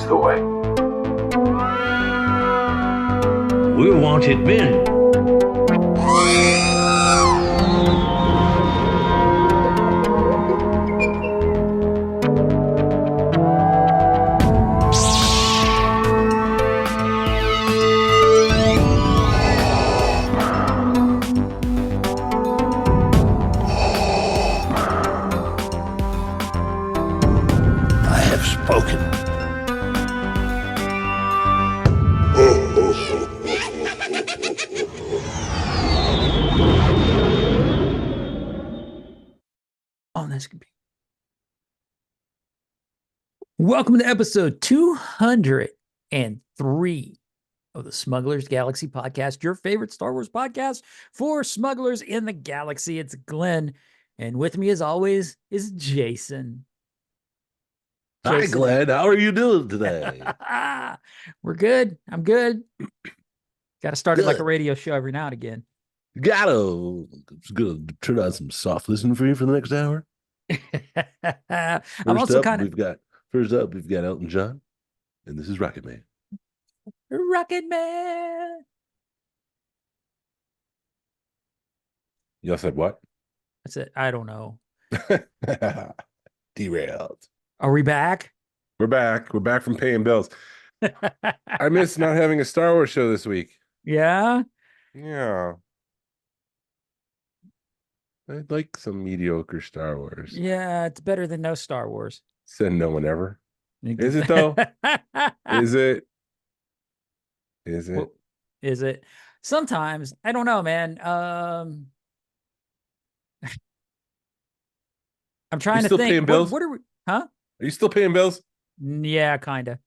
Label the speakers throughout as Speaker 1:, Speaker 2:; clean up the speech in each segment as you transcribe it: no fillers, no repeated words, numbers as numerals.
Speaker 1: the way.
Speaker 2: We're wanted men.
Speaker 3: I have spoken.
Speaker 4: Oh, this could be. Welcome to episode 203 of the Smugglers Galaxy podcast, your favorite Star Wars podcast for smugglers in the galaxy. It's Glenn, and with me, as always, is Jason.
Speaker 3: Hi, Glenn. How are you doing today?
Speaker 4: We're good. I'm good. Got to start it like a
Speaker 3: Good.
Speaker 4: radio show every now and again.
Speaker 3: I'm gonna turn on some soft listening for you for the next hour.
Speaker 4: I'm
Speaker 3: First
Speaker 4: also
Speaker 3: up,
Speaker 4: kind of
Speaker 3: we've got Elton John, and this is Rocket Man.
Speaker 4: Rocket Man.
Speaker 3: You all said what?
Speaker 4: That's it. I don't know.
Speaker 3: Derailed.
Speaker 4: Are we back?
Speaker 5: We're back. We're back from paying bills. I miss not having a Star Wars show this week.
Speaker 4: Yeah.
Speaker 5: Yeah. I'd like some mediocre Star Wars.
Speaker 4: Yeah, it's better than no Star Wars.
Speaker 5: Said no one ever. Is it though? Is it? Is it?
Speaker 4: Well, is it? Sometimes. I don't know, man. I'm trying to
Speaker 5: still
Speaker 4: think.
Speaker 5: paying bills?
Speaker 4: What are we? Huh?
Speaker 5: Are you still paying bills?
Speaker 4: Yeah, kind of.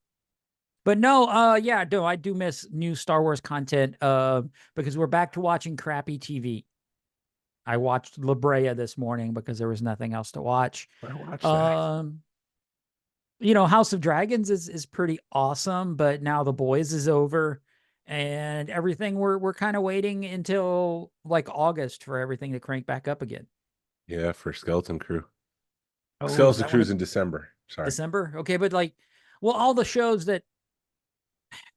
Speaker 4: But no, yeah, no, I do miss new Star Wars content because we're back to watching crappy TV. I watched La Brea this morning because there was nothing else to watch.
Speaker 5: I watched that.
Speaker 4: You know, House of Dragons is pretty awesome, but now The Boys is over and everything we're kind of waiting until like August for everything to crank back up again.
Speaker 5: Yeah, for Skeleton Crew.
Speaker 4: Oh, is
Speaker 5: Skeleton
Speaker 4: that
Speaker 5: Crew's
Speaker 4: when
Speaker 5: in December. Sorry.
Speaker 4: December? Okay, but like, well, all the shows that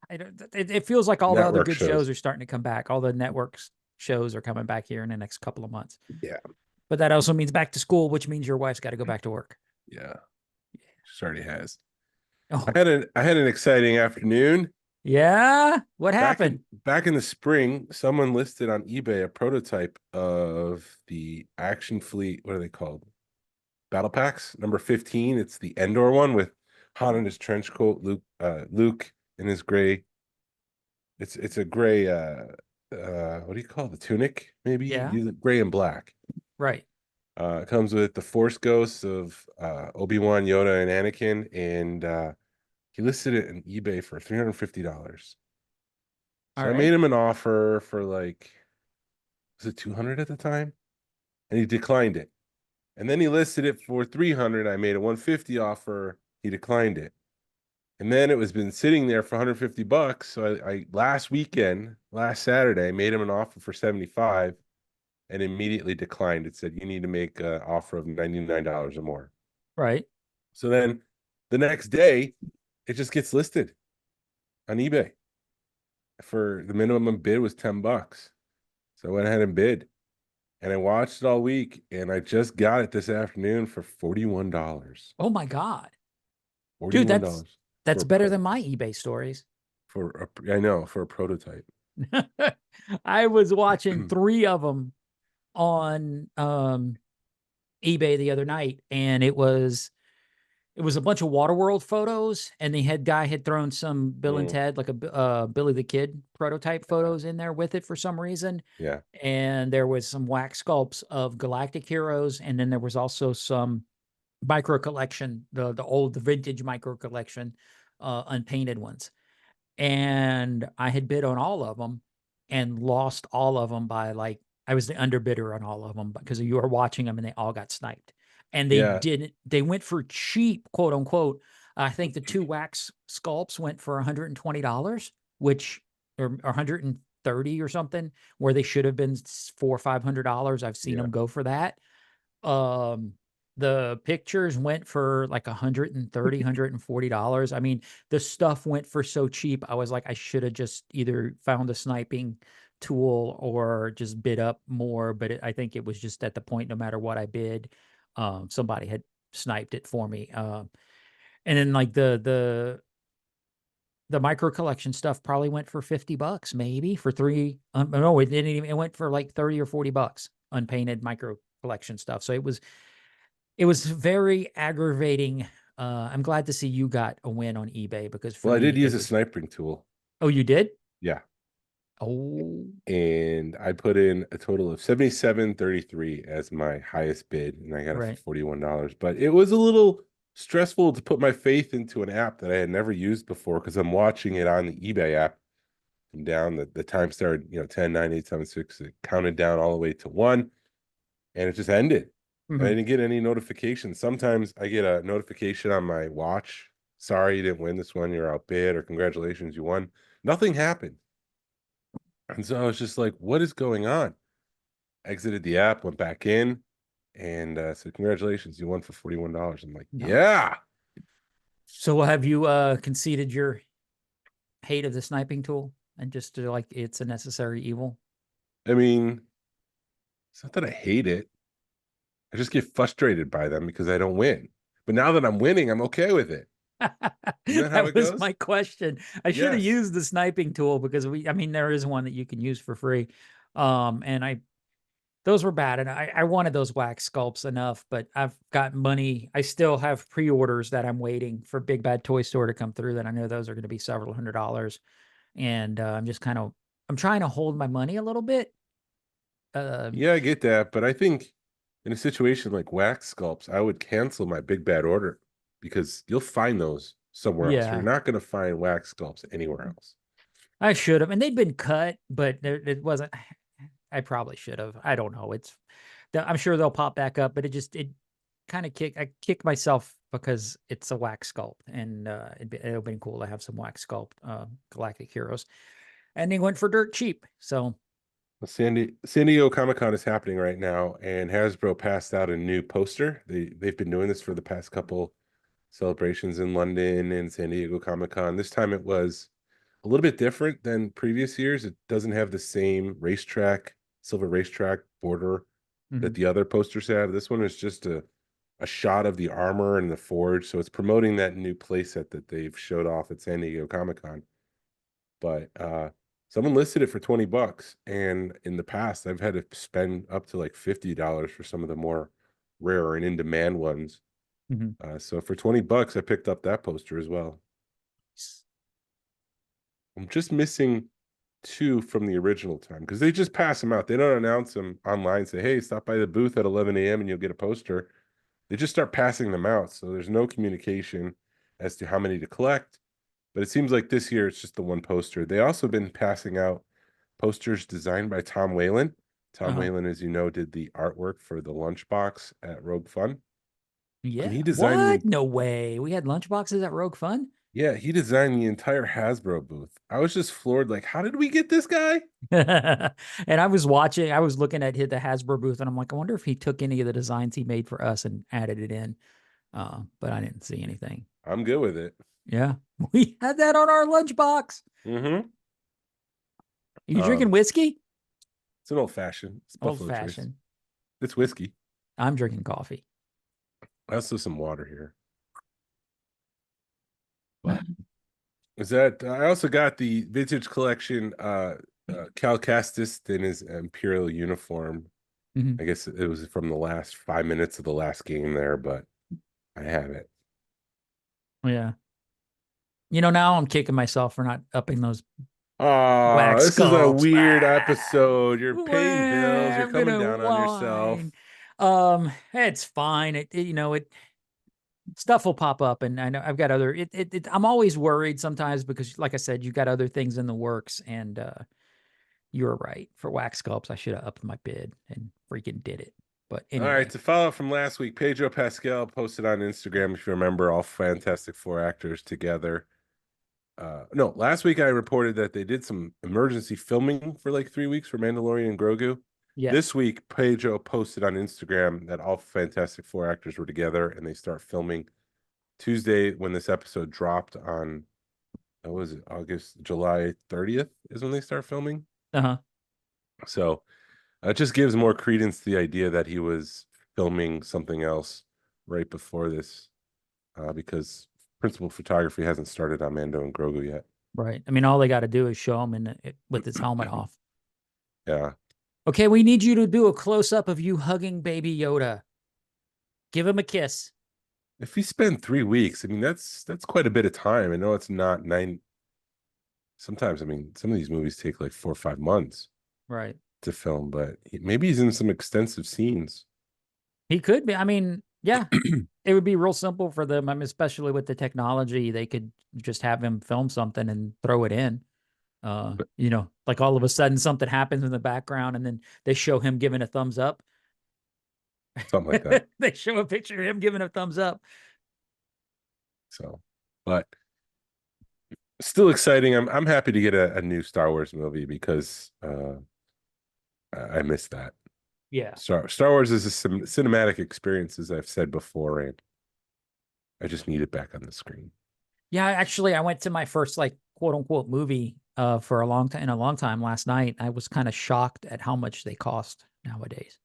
Speaker 4: it feels like all the other
Speaker 5: Network
Speaker 4: good
Speaker 5: shows.
Speaker 4: shows are starting to come back. All the networks shows are coming back here in the next couple of months.
Speaker 5: Yeah.
Speaker 4: But that also means back to school, which means your wife's got to go back to work.
Speaker 5: Yeah. She already has.
Speaker 4: Oh,
Speaker 5: I had an exciting afternoon.
Speaker 4: yeah. What happened?
Speaker 5: Back in the spring, someone listed on eBay a prototype of the Action Fleet. What are they called? Battle Packs number 15. It's the Endor one with Han in his trench coat, Luke in his gray. It's a gray. What do you call it? The tunic? Maybe.
Speaker 4: Yeah.
Speaker 5: Gray and black.
Speaker 4: Right.
Speaker 5: It comes with the Force ghosts of Obi-Wan, Yoda, and Anakin, and he listed it on eBay for $350. So
Speaker 4: All
Speaker 5: I
Speaker 4: right.
Speaker 5: made him an offer for like, was it $200 at the time? And he declined it. And then he listed it for $300. I made a $150 offer. He declined it. And then it was been sitting there for $150. So I last Saturday, I made him an offer for $75 and immediately declined. It said, you need to make an offer of $99 or more.
Speaker 4: Right.
Speaker 5: So then the next day, it just gets listed on eBay for the minimum bid was $10. So I went ahead and bid, and I watched it all week, and I just got it this afternoon for $41.
Speaker 4: Oh my God.
Speaker 5: $41.
Speaker 4: Dude, that's
Speaker 5: for a
Speaker 4: better
Speaker 5: pro-
Speaker 4: than my eBay stories.
Speaker 5: I know, for a prototype.
Speaker 4: I was watching 3 of them on eBay the other night, and it was a bunch of Waterworld photos, and the guy had thrown some Bill and Ted, like a Billy the Kid prototype photos in there with it for some reason.
Speaker 5: Yeah.
Speaker 4: And there was some wax sculpts of galactic heroes, and then there was also some micro collection, the vintage micro collection, unpainted ones. And I had bid on all of them and lost all of them by like, I was the underbidder on all of them because you were watching them and they all got sniped. And they went for cheap, quote unquote. I think the 2 wax sculpts went for $120, which, or $130 or something, where they should have been $400 or $500. I've seen them go for that. The pictures went for like $130, $140. I mean, the stuff went for so cheap. I was like, I should have just either found a sniping tool or just bid up more. But I think it was just at the point, no matter what I bid, somebody had sniped it for me. And then like the micro collection stuff probably went for $50, maybe for three. No, it didn't even. It went for like 30 or $40 unpainted micro collection stuff. So it was very aggravating. I'm glad to see you got a win on eBay because for
Speaker 5: Well, I
Speaker 4: me,
Speaker 5: did use
Speaker 4: it
Speaker 5: a
Speaker 4: was.
Speaker 5: sniping tool.
Speaker 4: Oh, you did?
Speaker 5: Yeah.
Speaker 4: Oh,
Speaker 5: And I put in a total of $77.33 as my highest bid, and I got it
Speaker 4: right.
Speaker 5: for $41. But it was a little stressful to put my faith into an app that I had never used before because I'm watching it on the eBay app. And down the time started, 10, 9, 8, 7, 6. It counted down all the way to 1, and it just ended. And I
Speaker 4: Mhm.
Speaker 5: didn't get any notifications. Sometimes I get a notification on my watch. Sorry, you didn't win this one. You're outbid, or congratulations, you won. Nothing happened. And so I was just like, what is going on? Exited the app, went back in, and said, congratulations, you won for $41. I'm like,
Speaker 4: No.
Speaker 5: yeah.
Speaker 4: So have you conceded your hate of the sniping tool and just like it's a necessary evil?
Speaker 5: I mean, it's not that I hate it. I just get frustrated by them because I don't win. But now that I'm winning, I'm okay with it. Isn't that how
Speaker 4: That
Speaker 5: it
Speaker 4: was
Speaker 5: goes?
Speaker 4: my question. I should have
Speaker 5: Yes.
Speaker 4: used the sniping tool because I mean, there is one that you can use for free. And those were bad. And I wanted those wax sculpts enough, but I've got money. I still have pre-orders that I'm waiting for Big Bad Toy Store to come through that I know those are going to be several $100s. And I'm trying to hold my money a little bit.
Speaker 5: Yeah, I get that. But I think in a situation like wax sculpts, I would cancel my big bad order because you'll find those somewhere else. You're
Speaker 4: Yeah,
Speaker 5: not going to find wax sculpts anywhere else.
Speaker 4: I should have. And they'd been cut, but it wasn't. I probably should have. I don't know. I'm sure they'll pop back up, but it kind of I kick myself because it's a wax sculpt, and it'd have been cool to have some wax sculpt Galactic Heroes, and they went for dirt cheap. So
Speaker 5: Well, San Diego Comic-Con is happening right now, and Hasbro passed out a new poster. They've been doing this for the past couple celebrations in London and San Diego Comic-Con. This time it was a little bit different than previous years. It doesn't have the same silver racetrack border that
Speaker 4: mhm.
Speaker 5: the other posters have. This one is just a shot of the armor and the forge. So it's promoting that new playset that they've showed off at San Diego Comic-Con. But someone listed it for $20. And in the past, I've had to spend up to like $50 for some of the more rare and in-demand ones.
Speaker 4: Mhm.
Speaker 5: So for $20, I picked up that poster as well. I'm just missing 2 from the original time because they just pass them out. They don't announce them online, say, hey, stop by the booth at 11 a.m. and you'll get a poster. They just start passing them out. So there's no communication as to how many to collect. But it seems like this year it's just the one poster. They also been passing out posters designed by Tom Whalen. Tom
Speaker 4: Uh-huh.
Speaker 5: Whalen, as you know, did the artwork for the lunchbox at Rogue Fun. And
Speaker 4: Yeah.
Speaker 5: he designed
Speaker 4: What? No way. We had lunchboxes at Rogue Fun.
Speaker 5: he designed the entire Hasbro booth. I was just floored, like, how did we get this guy?
Speaker 4: And I was looking at the Hasbro booth, and I'm like, I wonder if he took any of the designs he made for us and added it in. But I didn't see anything.
Speaker 5: I'm good with it.
Speaker 4: Yeah, we had that on our lunchbox.
Speaker 5: Mm-hmm.
Speaker 4: You drinking whiskey?
Speaker 5: It's an old fashioned. It's
Speaker 4: Old
Speaker 5: Buffalo Trace.
Speaker 4: fashioned.
Speaker 5: It's whiskey.
Speaker 4: I'm drinking coffee.
Speaker 5: I also have some water here. But is that I also got the vintage collection Cal Kestis in his Imperial uniform.
Speaker 4: Mhm.
Speaker 5: I guess it was from the last 5 minutes of the last game there, but I have it.
Speaker 4: Yeah. Now I'm kicking myself for not upping those
Speaker 5: Oh,
Speaker 4: wax
Speaker 5: this is a
Speaker 4: sculpts.
Speaker 5: weird
Speaker 4: Ah,
Speaker 5: episode. You're paying bills. You're
Speaker 4: I'm
Speaker 5: coming
Speaker 4: gonna
Speaker 5: down on yourself.
Speaker 4: whine. It's fine. Stuff will pop up, and I know I've got other. I'm always worried sometimes because, like I said, you got other things in the works, and you're right. For wax sculpts, I should have upped my bid and freaking did it. But
Speaker 5: All
Speaker 4: anyway,
Speaker 5: right, to follow up from last week, Pedro Pascal posted on Instagram, if you remember, all Fantastic Four actors together. No, last week I reported that they did some emergency filming for like 3 weeks for Mandalorian and Grogu.
Speaker 4: Yeah.
Speaker 5: This week, Pedro posted on Instagram that all Fantastic Four actors were together and they start filming Tuesday when this episode dropped on, what was it, July 30th is when they start filming.
Speaker 4: Uh-huh.
Speaker 5: So it just gives more credence to the idea that he was filming something else right before this, because principal photography hasn't started on Mando and Grogu yet.
Speaker 4: Right. I mean, all they got to do is show him with his helmet off.
Speaker 5: Yeah.
Speaker 4: Okay, we need you to do a close-up of you hugging baby Yoda. Give him a kiss.
Speaker 5: If you spend 3 weeks, I mean, that's quite a bit of time. I know it's not 9. Sometimes, I mean, some of these movies take like 4 or 5 months
Speaker 4: Right.
Speaker 5: to film, but maybe he's in some extensive scenes.
Speaker 4: He could be. I mean, yeah, it would be real simple for them. I mean, especially with the technology, they could just have him film something and throw it in. You know, like all of a sudden something happens in the background and then they show him giving a thumbs up.
Speaker 5: Something like that.
Speaker 4: They show a picture of him giving a thumbs up.
Speaker 5: So, but still exciting. I'm happy to get a new Star Wars movie because I miss that.
Speaker 4: Yeah.
Speaker 5: Star Wars is a cinematic experience, as I've said before, and I just need it back on the screen.
Speaker 4: Yeah, actually, I went to my first like quote unquote movie for a long time last night. I was kind of shocked at how much they cost nowadays.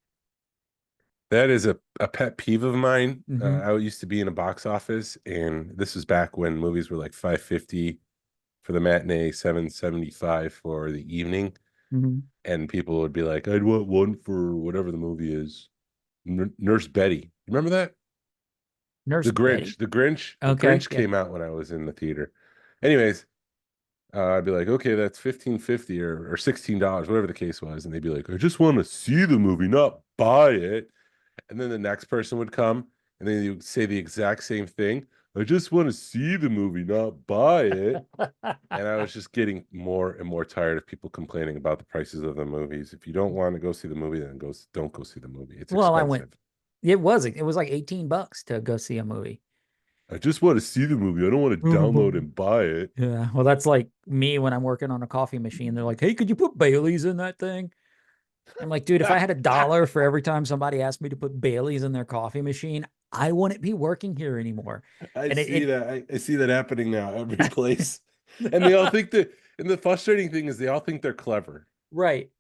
Speaker 5: That is a pet peeve of mine.
Speaker 4: Mhm.
Speaker 5: I used to be in a box office, and this was back when movies were like $5.50 for the matinee, $7.75 for the evening.
Speaker 4: Mhm.
Speaker 5: And people would be like, I'd want one for whatever the movie is. Nurse Betty. Remember that?
Speaker 4: Nurse
Speaker 5: The
Speaker 4: Betty.
Speaker 5: Grinch. The Grinch. The
Speaker 4: Okay,
Speaker 5: Grinch
Speaker 4: yeah.
Speaker 5: came out when I was in the theater. Anyways, I'd be like, okay, that's $15.50 or $16, whatever the case was. And they'd be like, I just want to see the movie, not buy it. And then the next person would come and then you would say the exact same thing. I just want to see the movie, not buy it. And I was just getting more and more tired of people complaining about the prices of the movies. If you don't want to go see the movie, then don't go see the movie. It's
Speaker 4: Well, I
Speaker 5: expensive.
Speaker 4: went. It was like $18 to go see a movie.
Speaker 5: I just want to see the movie. I don't want to download and buy it.
Speaker 4: Yeah. Well, that's like me when I'm working on a coffee machine. They're like, hey, could you put Bailey's in that thing? I'm like, dude, if I had $1 for every time somebody asked me to put Bailey's in their coffee machine, I wouldn't be working here anymore.
Speaker 5: I see that happening now every place. And they all think that, and the frustrating thing is they all think they're clever.
Speaker 4: Right.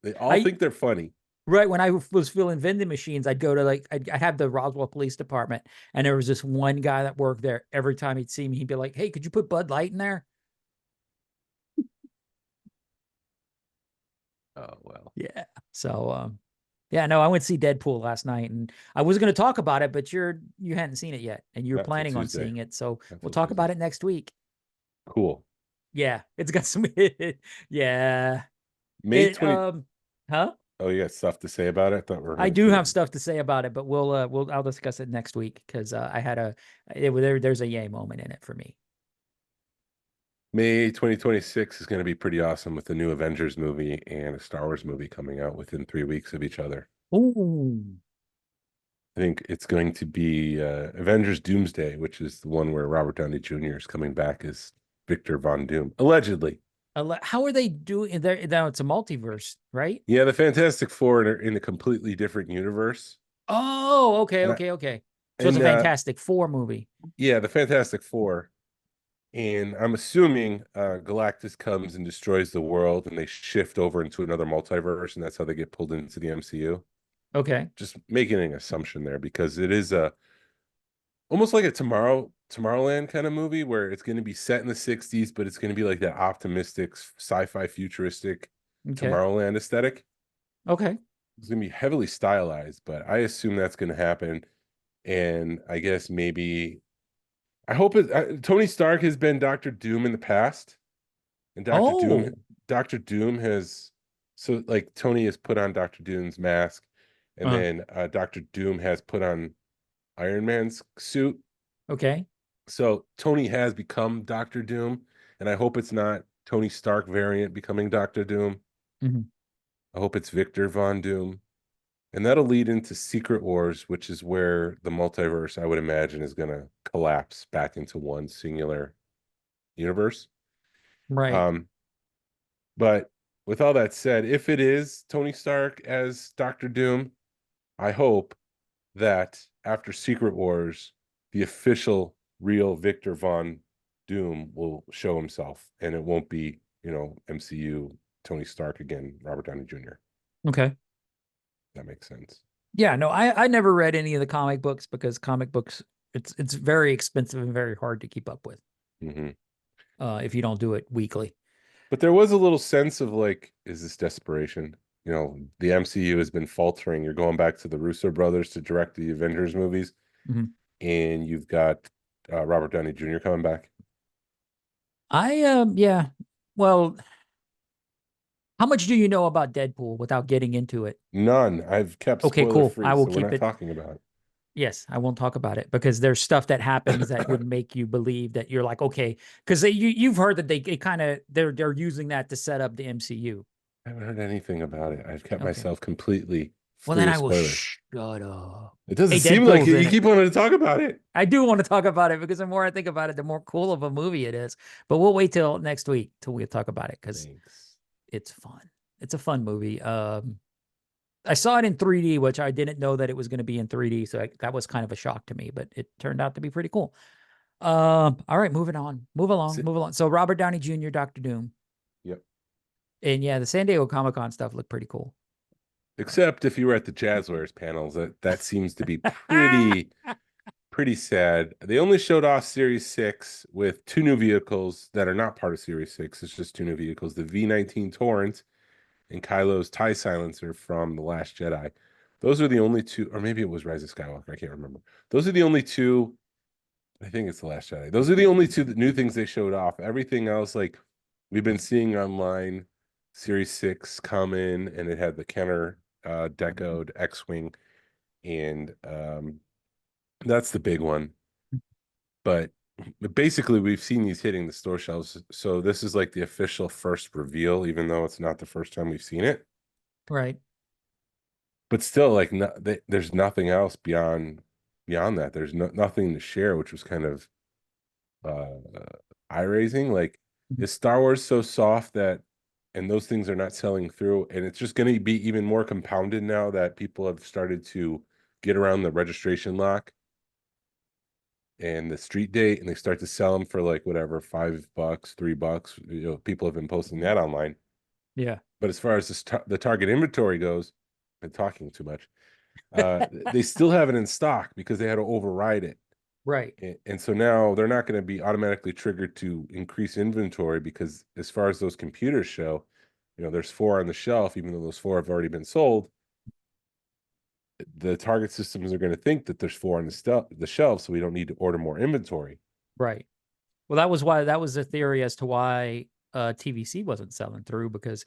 Speaker 5: They all think they're funny.
Speaker 4: Right. When I was filling vending machines, I'd go to like, I'd have the Roswell Police Department, and there was this one guy that worked there. Every time he'd see me, he'd be like, hey, could you put Bud Light in there?
Speaker 5: Oh, well.
Speaker 4: Yeah. So, yeah, no, I went to see Deadpool last night, and I was going to talk about it, but you hadn't seen it yet, and you're
Speaker 5: Not till
Speaker 4: planning on
Speaker 5: Tuesday.
Speaker 4: seeing it. So
Speaker 5: Not
Speaker 4: we'll
Speaker 5: till
Speaker 4: talk about
Speaker 5: Tuesday.
Speaker 4: it next week.
Speaker 5: Cool.
Speaker 4: Yeah. It's got some, yeah.
Speaker 5: May 20.
Speaker 4: Huh?
Speaker 5: Oh, you got stuff to say about it? I thought we were
Speaker 4: I
Speaker 5: gonna
Speaker 4: do
Speaker 5: do
Speaker 4: have
Speaker 5: it.
Speaker 4: stuff to say about it, but I'll discuss it next week because there's a yay moment in it for me.
Speaker 5: May 2026 is going to be pretty awesome with the new Avengers movie and a Star Wars movie coming out within 3 weeks of each other.
Speaker 4: Ooh.
Speaker 5: I think it's going to be Avengers Doomsday, which is the one where Robert Downey Jr. is coming back as Victor Von Doom, allegedly.
Speaker 4: How are they doing there? Now it's a multiverse, right?
Speaker 5: Yeah, the Fantastic Four are in a completely different universe.
Speaker 4: Oh, okay. So it's a Fantastic Four movie.
Speaker 5: Yeah, the Fantastic Four. And I'm assuming Galactus comes and destroys the world and they shift over into another multiverse, and that's how they get pulled into the MCU.
Speaker 4: Okay.
Speaker 5: Just making an assumption there because it is almost like a Tomorrowland kind of movie where it's going to be set in the 60s, but it's going to be like that optimistic sci-fi futuristic Tomorrowland aesthetic.
Speaker 4: Okay.
Speaker 5: It's going to be heavily stylized, but I assume that's going to happen. And I guess maybe I hope Tony Stark has been Dr. Doom in the past. And Dr. Doom has, so like Tony has put on Dr. Doom's mask, and then Dr. Doom has put on Iron Man's suit.
Speaker 4: Okay.
Speaker 5: So Tony has become Dr. Doom, and I hope it's not Tony Stark variant becoming Dr. Doom.
Speaker 4: Mm-hmm.
Speaker 5: I hope it's Victor Von Doom. And that'll lead into Secret Wars, which is where the multiverse, I would imagine, is going to collapse back into one singular universe.
Speaker 4: Right.
Speaker 5: But with all that said, if it is Tony Stark as Doctor Doom, I hope that after Secret Wars, the official real Victor Von Doom will show himself, and it won't be, MCU Tony Stark again, Robert Downey Jr.
Speaker 4: Okay.
Speaker 5: That makes sense.
Speaker 4: Yeah, no, I never read any of the comic books because comic books it's very expensive and very hard to keep up with if you don't do it weekly.
Speaker 5: But there was a little sense of like, is this desperation? The MCU has been faltering. You're going back to the Russo brothers to direct the Avengers movies, and you've got Robert Downey Jr. coming back.
Speaker 4: Yeah. Well, how much do you know about Deadpool without getting into it?
Speaker 5: None. I've kept
Speaker 4: Okay,
Speaker 5: spoiler
Speaker 4: cool.
Speaker 5: free,
Speaker 4: I will
Speaker 5: so
Speaker 4: keep
Speaker 5: we're not
Speaker 4: it.
Speaker 5: talking about it.
Speaker 4: Yes, I won't talk about it because there's stuff that happens that would make you believe that you're like, okay, because you've heard that they're using that to set up the MCU.
Speaker 5: I haven't heard anything about it. I've kept
Speaker 4: Okay.
Speaker 5: myself completely
Speaker 4: Well,
Speaker 5: free
Speaker 4: then
Speaker 5: of
Speaker 4: I will
Speaker 5: spoilers.
Speaker 4: shut up.
Speaker 5: It doesn't
Speaker 4: Hey,
Speaker 5: seem like
Speaker 4: Deadpool's
Speaker 5: it.
Speaker 4: in
Speaker 5: You
Speaker 4: it.
Speaker 5: keep wanting to talk about it.
Speaker 4: I do want to talk about it because the more I think about it, the more cool of a movie it is. But we'll wait till next week till we talk about it because
Speaker 5: Thanks.
Speaker 4: it's fun. It's a fun movie. I saw it in 3D, which I didn't know that it was going to be in 3D. So that was kind of a shock to me, but it turned out to be pretty cool. All right, moving on. Move along. So Robert Downey Jr., Dr. Doom.
Speaker 5: Yep.
Speaker 4: And yeah, the San Diego Comic-Con stuff looked pretty cool.
Speaker 5: Except if you were at the Jazzwares panels, that seems to be pretty sad. They only showed off Series 6 with 2 new vehicles that are not part of Series 6. It's just 2 new vehicles, the V-19 Torrent and Kylo's TIE Silencer from The Last Jedi. Those are the only 2, or maybe it was Rise of Skywalker, I can't remember. Those are the only 2, I think it's The Last Jedi. Those are the only 2 new things they showed off. Everything else, like we've been seeing online, Series 6 come in, and it had the Kenner decoed X-Wing, and that's the big one. But basically, we've seen these hitting the store shelves. So this is like the official first reveal, even though it's not the first time we've seen it.
Speaker 4: Right.
Speaker 5: But still, like, there's nothing else beyond that. There's nothing to share, which was kind of eye-raising. Like, is Star Wars so soft that, and those things are not selling through, and it's just going to be even more compounded now that people have started to get around the registration lock and the street date, and they start to sell them for like whatever, $5, $3. People have been posting that online.
Speaker 4: Yeah.
Speaker 5: But as far as the target inventory goes, I'm talking too much. They still have it in stock because they had to override it.
Speaker 4: Right.
Speaker 5: And so now they're not going to be automatically triggered to increase inventory because as far as those computers show, there's 4 on the shelf, even though those 4 have already been sold. The target systems are going to think that there's 4 on the shelf, so we don't need to order more inventory.
Speaker 4: Right. Well, that was the theory as to why TVC wasn't selling through, because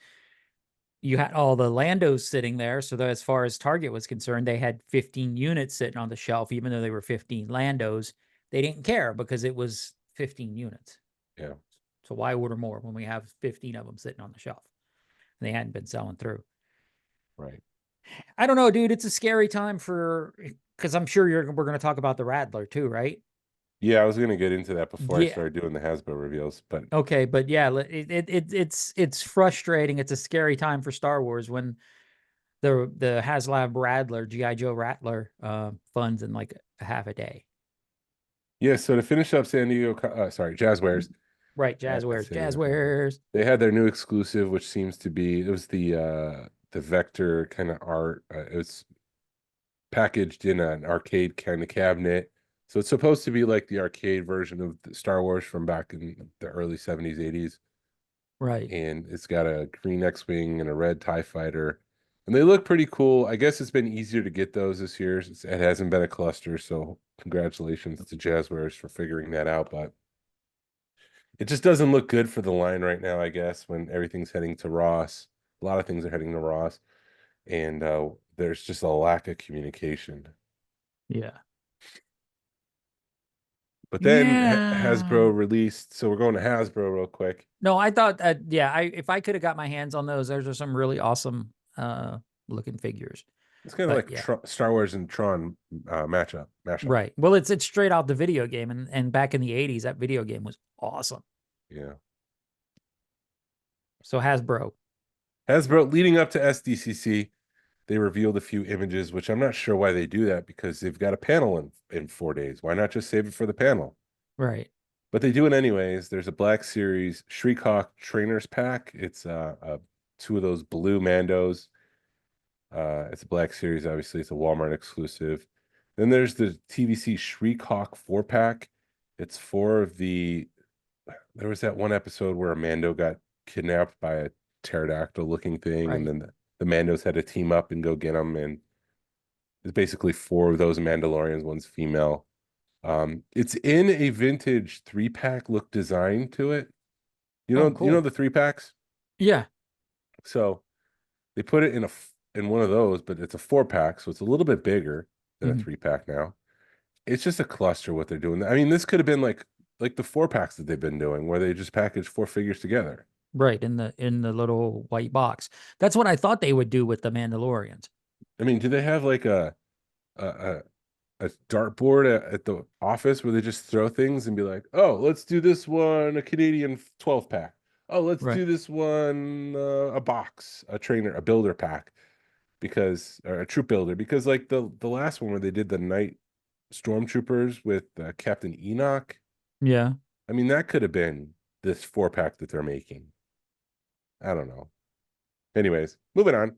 Speaker 4: you had all the Landos sitting there. So that as far as Target was concerned, they had 15 units sitting on the shelf, even though they were 15 Landos. They didn't care because it was 15 units.
Speaker 5: Yeah.
Speaker 4: So why order more when we have 15 of them sitting on the shelf? And they hadn't been selling through.
Speaker 5: Right.
Speaker 4: I don't know, dude. It's a scary time because I'm sure we're going to talk about the Rattler too, right?
Speaker 5: Yeah, I was going to get into that before I
Speaker 4: Yeah.
Speaker 5: started doing the Hasbro reveals, but
Speaker 4: Okay, but yeah, it's frustrating. It's a scary time for Star Wars when the Haslab Rattler, GI Joe Rattler, funds in like a half a day.
Speaker 5: yeah. So to finish up San Diego, Jazzwares.
Speaker 4: Right, Jazzwares.
Speaker 5: They had their new exclusive, which seems to be it was the Vector kind of art. It was packaged in an arcade kind of cabinet. So it's supposed to be like the arcade version of the Star Wars from back in the early 70s, 80s.
Speaker 4: Right.
Speaker 5: And it's got a green X-Wing and a red TIE Fighter. And they look pretty cool. I guess it's been easier to get those this year. It hasn't been a cluster. So congratulations to Jazzwares for figuring that out. But it just doesn't look good for the line right now, I guess, when everything's heading to Ross. A lot of things are heading to Ross. And there's just a lack of communication.
Speaker 4: Yeah.
Speaker 5: But then
Speaker 4: Yeah.
Speaker 5: Hasbro released, so we're going to Hasbro real quick.
Speaker 4: No, I thought, if I could have got my hands on those are some really awesome looking figures.
Speaker 5: It's kind of like Star Wars and Tron mashup.
Speaker 4: Right. Well, it's straight out the video game, and back in the 80s, that video game was awesome.
Speaker 5: Yeah.
Speaker 4: So Hasbro,
Speaker 5: Hasbro, leading up to SDCC, they revealed a few images, which I'm not sure why they do that because they've got a panel in 4 days. Why not just save it for the panel?
Speaker 4: Right.
Speaker 5: But they do it anyways. There's a Black Series Shriek Trainers Pack. It's two of those blue Mandos. It's a Black Series, obviously. It's a Walmart exclusive. Then there's the TVC Shriek 4-pack. It's four of the... There was that one episode where a Mando got kidnapped by a pterodactyl-looking thing,
Speaker 4: Right.
Speaker 5: and then the Mandos had to team up and go get them. And it's basically four of those Mandalorians. One's female. It's in a vintage 3-pack look design to it. You know,
Speaker 4: cool.
Speaker 5: you know the 3-packs?
Speaker 4: Yeah.
Speaker 5: So they put it in one of those, but it's a 4-pack, so it's a little bit bigger than a 3-pack now. It's just a cluster what they're doing. I mean, this could have been like the 4-packs that they've been doing, where they just package 4 figures together.
Speaker 4: Right, in the little white box. That's what I thought they would do with the Mandalorians.
Speaker 5: I mean, do they have like a dartboard at the office where they just throw things and be like, oh, let's do this one, a Canadian 12-pack. Oh, let's do this one, a box, a trainer, a builder pack, or a troop builder, because like the last one where they did the night stormtroopers with Captain Enoch.
Speaker 4: Yeah.
Speaker 5: I mean, that could have been this 4-pack that they're making. I don't know. Anyways, moving on.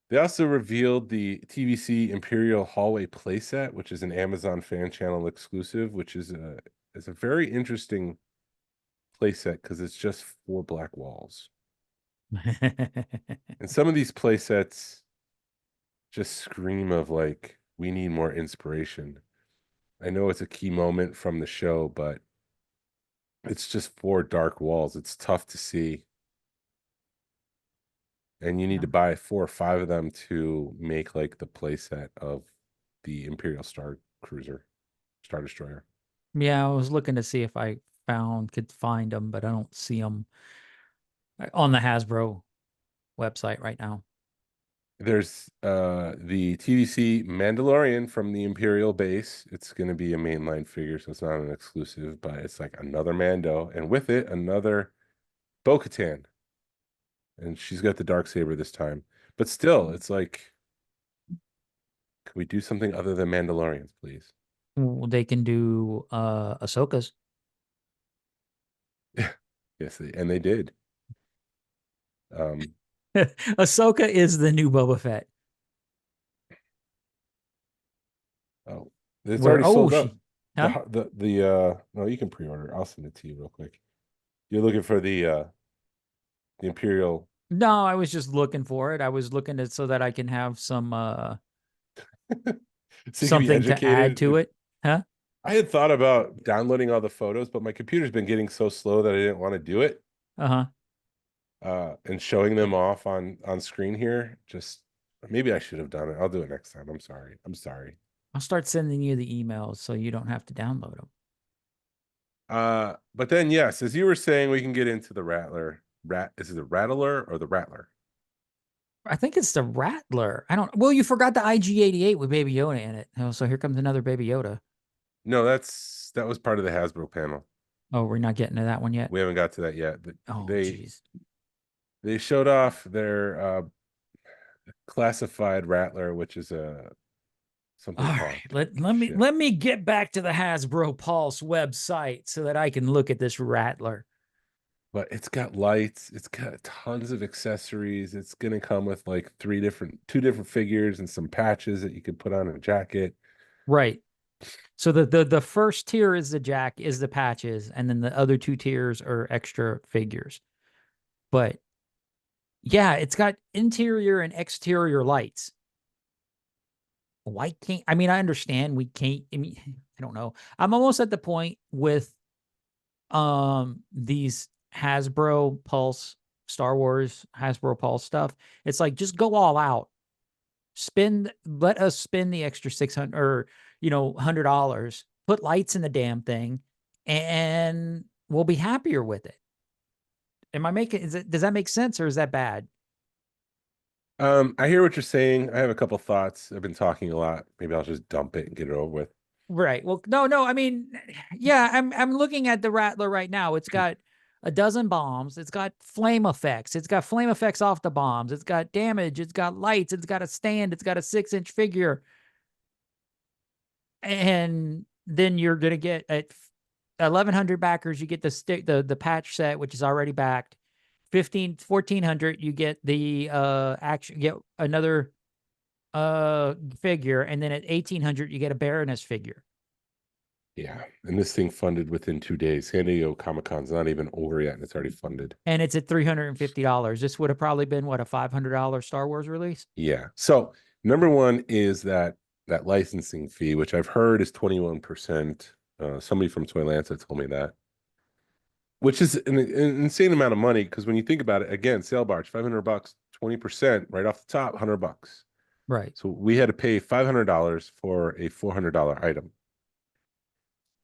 Speaker 5: They also revealed the TVC Imperial Hallway playset, which is an Amazon fan channel exclusive, which is a very interesting playset because it's just 4 black walls. And some of these playsets just scream of like, we need more inspiration. I know it's a key moment from the show, but it's just 4 dark walls. It's tough to see. And you need to buy 4 or 5 of them to make like the playset of the Imperial Star Destroyer.
Speaker 4: Yeah, I was looking to see if I could find them, but I don't see them on the Hasbro website right now.
Speaker 5: There's the TVC Mandalorian from the Imperial base. It's going to be a mainline figure, so it's not an exclusive, but it's like another Mando, and with it, another Bo-Katan. And she's got the Darksaber this time. But still, it's like, can we do something other than Mandalorians, please?
Speaker 4: Well, they can do Ahsoka's.
Speaker 5: Yes, they did.
Speaker 4: Ahsoka is the new Boba Fett.
Speaker 5: Oh, it's already sold out.
Speaker 4: Huh?
Speaker 5: No, you can pre-order. I'll send it to you real quick. You're looking for the Imperial.
Speaker 4: No, I was just looking for it. I was looking at so that I can have some
Speaker 5: So
Speaker 4: something to add to it. Huh?
Speaker 5: I had thought about downloading all the photos, but my computer's been getting so slow that I didn't want to do it.
Speaker 4: Uh-huh.
Speaker 5: And showing them off on screen here, just maybe I should have done it. I'll do it next time. I'm sorry.
Speaker 4: I'll start sending you the emails so you don't have to download them.
Speaker 5: But then yes, as you were saying, we can get into the Rattler. Is it the Rattler or the Rattler?
Speaker 4: I think it's the Rattler. Well, you forgot the IG-88 with Baby Yoda in it. Oh, so here comes another Baby Yoda.
Speaker 5: No, that was part of the Hasbro panel.
Speaker 4: Oh, we're not getting to that one yet?
Speaker 5: We haven't got to that yet.
Speaker 4: Oh, jeez.
Speaker 5: They showed off their classified Rattler, which is something.
Speaker 4: All right, let me get back to the Hasbro Pulse website so that I can look at this Rattler.
Speaker 5: But it's got lights, it's got tons of accessories. It's gonna come with like two different figures and some patches that you could put on a jacket.
Speaker 4: Right. So the first tier is the patches, and then the other 2 tiers are extra figures. But yeah, it's got interior and exterior lights. Why can't I understand we can't. I don't know. I'm almost at the point with these Hasbro Pulse Star Wars Hasbro Pulse stuff. It's like, just go all out. Let us spend the extra $600 or $100, put lights in the damn thing, and we'll be happier with it. Does that make sense, or is that bad?
Speaker 5: I hear what you're saying. I have a couple thoughts. I've been talking a lot. Maybe I'll just dump it and get it over with.
Speaker 4: Right. Well, no. Yeah, I'm looking at the Rattler right now. It's got a dozen bombs. It's got flame effects. It's got flame effects off the bombs. It's got damage. It's got lights. It's got a stand. It's got a 6-inch figure. And then you're going to get at 1,100 backers, you get the patch set, which is already backed. 1,400, you get the get another figure, and then at 1,800, you get a Baroness figure.
Speaker 5: Yeah, and this thing funded within 2 days. San Diego Comic-Con's not even over yet, and it's already funded.
Speaker 4: And it's at $350. This would have probably been, what, a $500 Star Wars release?
Speaker 5: Yeah. So number one is that licensing fee, which I've heard is 21%. Somebody from Toylanta told me that, which is an insane amount of money, because when you think about it, again, sale barge, $500, 20% right off the top, $100.
Speaker 4: Right.
Speaker 5: So we had to pay $500 for a $400 item.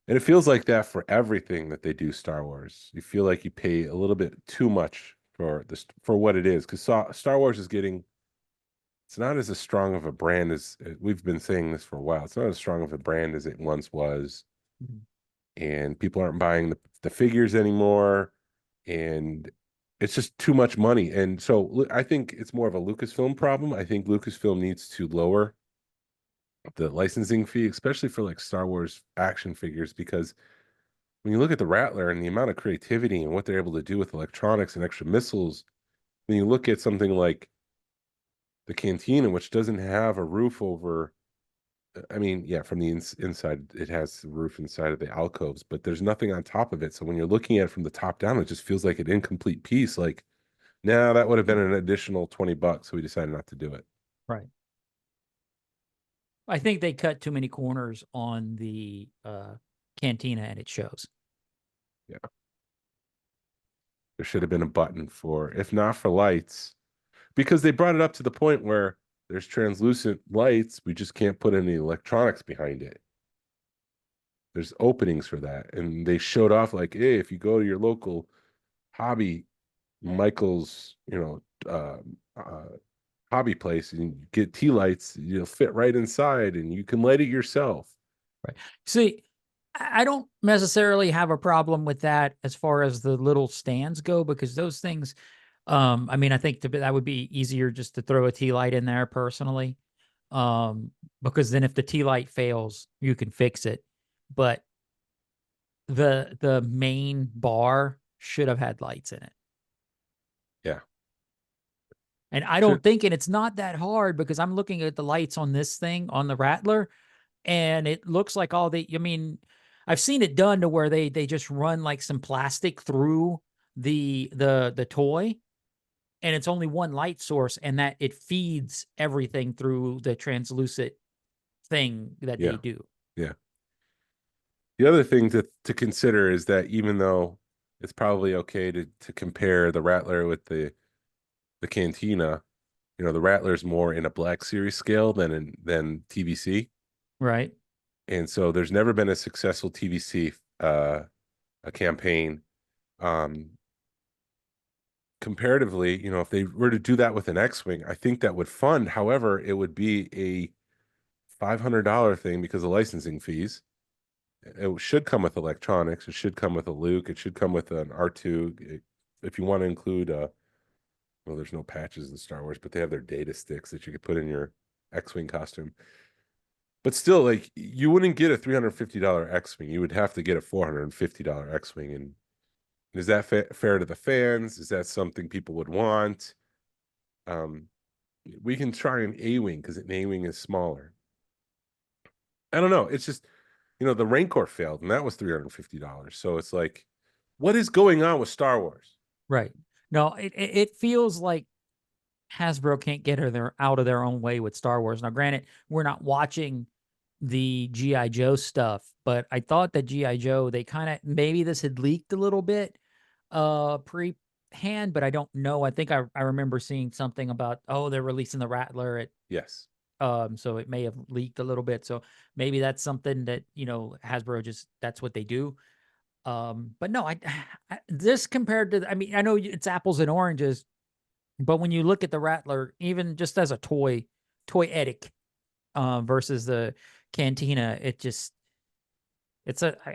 Speaker 5: And it feels like that for everything that they do Star Wars. You feel like you pay a little bit too much for this, for what it is, because Star Wars is getting, it's not as strong of a brand as, we've been saying this for a while. It's not as strong of a brand as it once was. And people aren't buying the figures anymore. And it's just too much money. And so I think it's more of a Lucasfilm problem. I think Lucasfilm needs to lower the licensing fee, especially for like Star Wars action figures, because when you look at the Rattler and the amount of creativity and what they're able to do with electronics and extra missiles, when you look at something like the Cantina, which doesn't have a roof over, I mean, yeah, from the inside, it has the roof inside of the alcoves, but there's nothing on top of it. So when you're looking at it from the top down, it just feels like an incomplete piece. Like, nah, that would have been an additional $20, so we decided not to do it.
Speaker 4: Right. I think they cut too many corners on the Cantina, and it shows.
Speaker 5: Yeah. There should have been a button for, if not for lights, because they brought it up to the point where there's translucent lights. We just can't put any electronics behind it. There's openings for that. And they showed off like, hey, if you go to your local hobby, Michael's, hobby place, and you get tea lights, you'll fit right inside and you can light it yourself.
Speaker 4: Right. See, I don't necessarily have a problem with that as far as the little stands go, because those things, I mean, I think that would be easier just to throw a tea light in there personally. Because then if the tea light fails, you can fix it. But the main bar should have had lights in it.
Speaker 5: Yeah.
Speaker 4: And I don't think, and it's not that hard, because I'm looking at the lights on this thing, on the Rattler, and it looks like I mean, I've seen it done to where they just run like some plastic through the toy, and it's only one light source, and that it feeds everything through the translucent thing that they do.
Speaker 5: Yeah. The other thing to consider is that even though it's probably okay to compare the Rattler with the Cantina, the Rattler's more in a Black Series scale than TVC.
Speaker 4: Right.
Speaker 5: And so there's never been a successful TVC a campaign. Comparatively, if they were to do that with an X-Wing, I think that would fund. However, it would be a $500 thing because of licensing fees. It should come with electronics. It should come with a Luke. It should come with an R2. If you want to include well, there's no patches in Star Wars, but they have their data sticks that you could put in your X-Wing costume. But still, like, you wouldn't get a $350 X-Wing. You would have to get a $450 X-Wing. And is that fair to the fans? Is that something people would want? We can try an A-Wing, because an A-Wing is smaller. I don't know. It's just, the Rancor failed, and that was $350. So it's like, what is going on with Star Wars?
Speaker 4: Right. No, it feels like Hasbro can't get out of their own way with Star Wars. Now, granted, we're not watching the GI Joe stuff, but I thought that GI Joe, they kind of, maybe this had leaked a little bit pre-hand, but I don't know. I think I remember seeing something about, they're releasing the Rattler at,
Speaker 5: yes.
Speaker 4: So it may have leaked a little bit. So maybe that's something that, Hasbro just, that's what they do. But no, I this compared to, I mean, I know it's apples and oranges, but when you look at the Rattler, even just as a toyetic, versus the Cantina,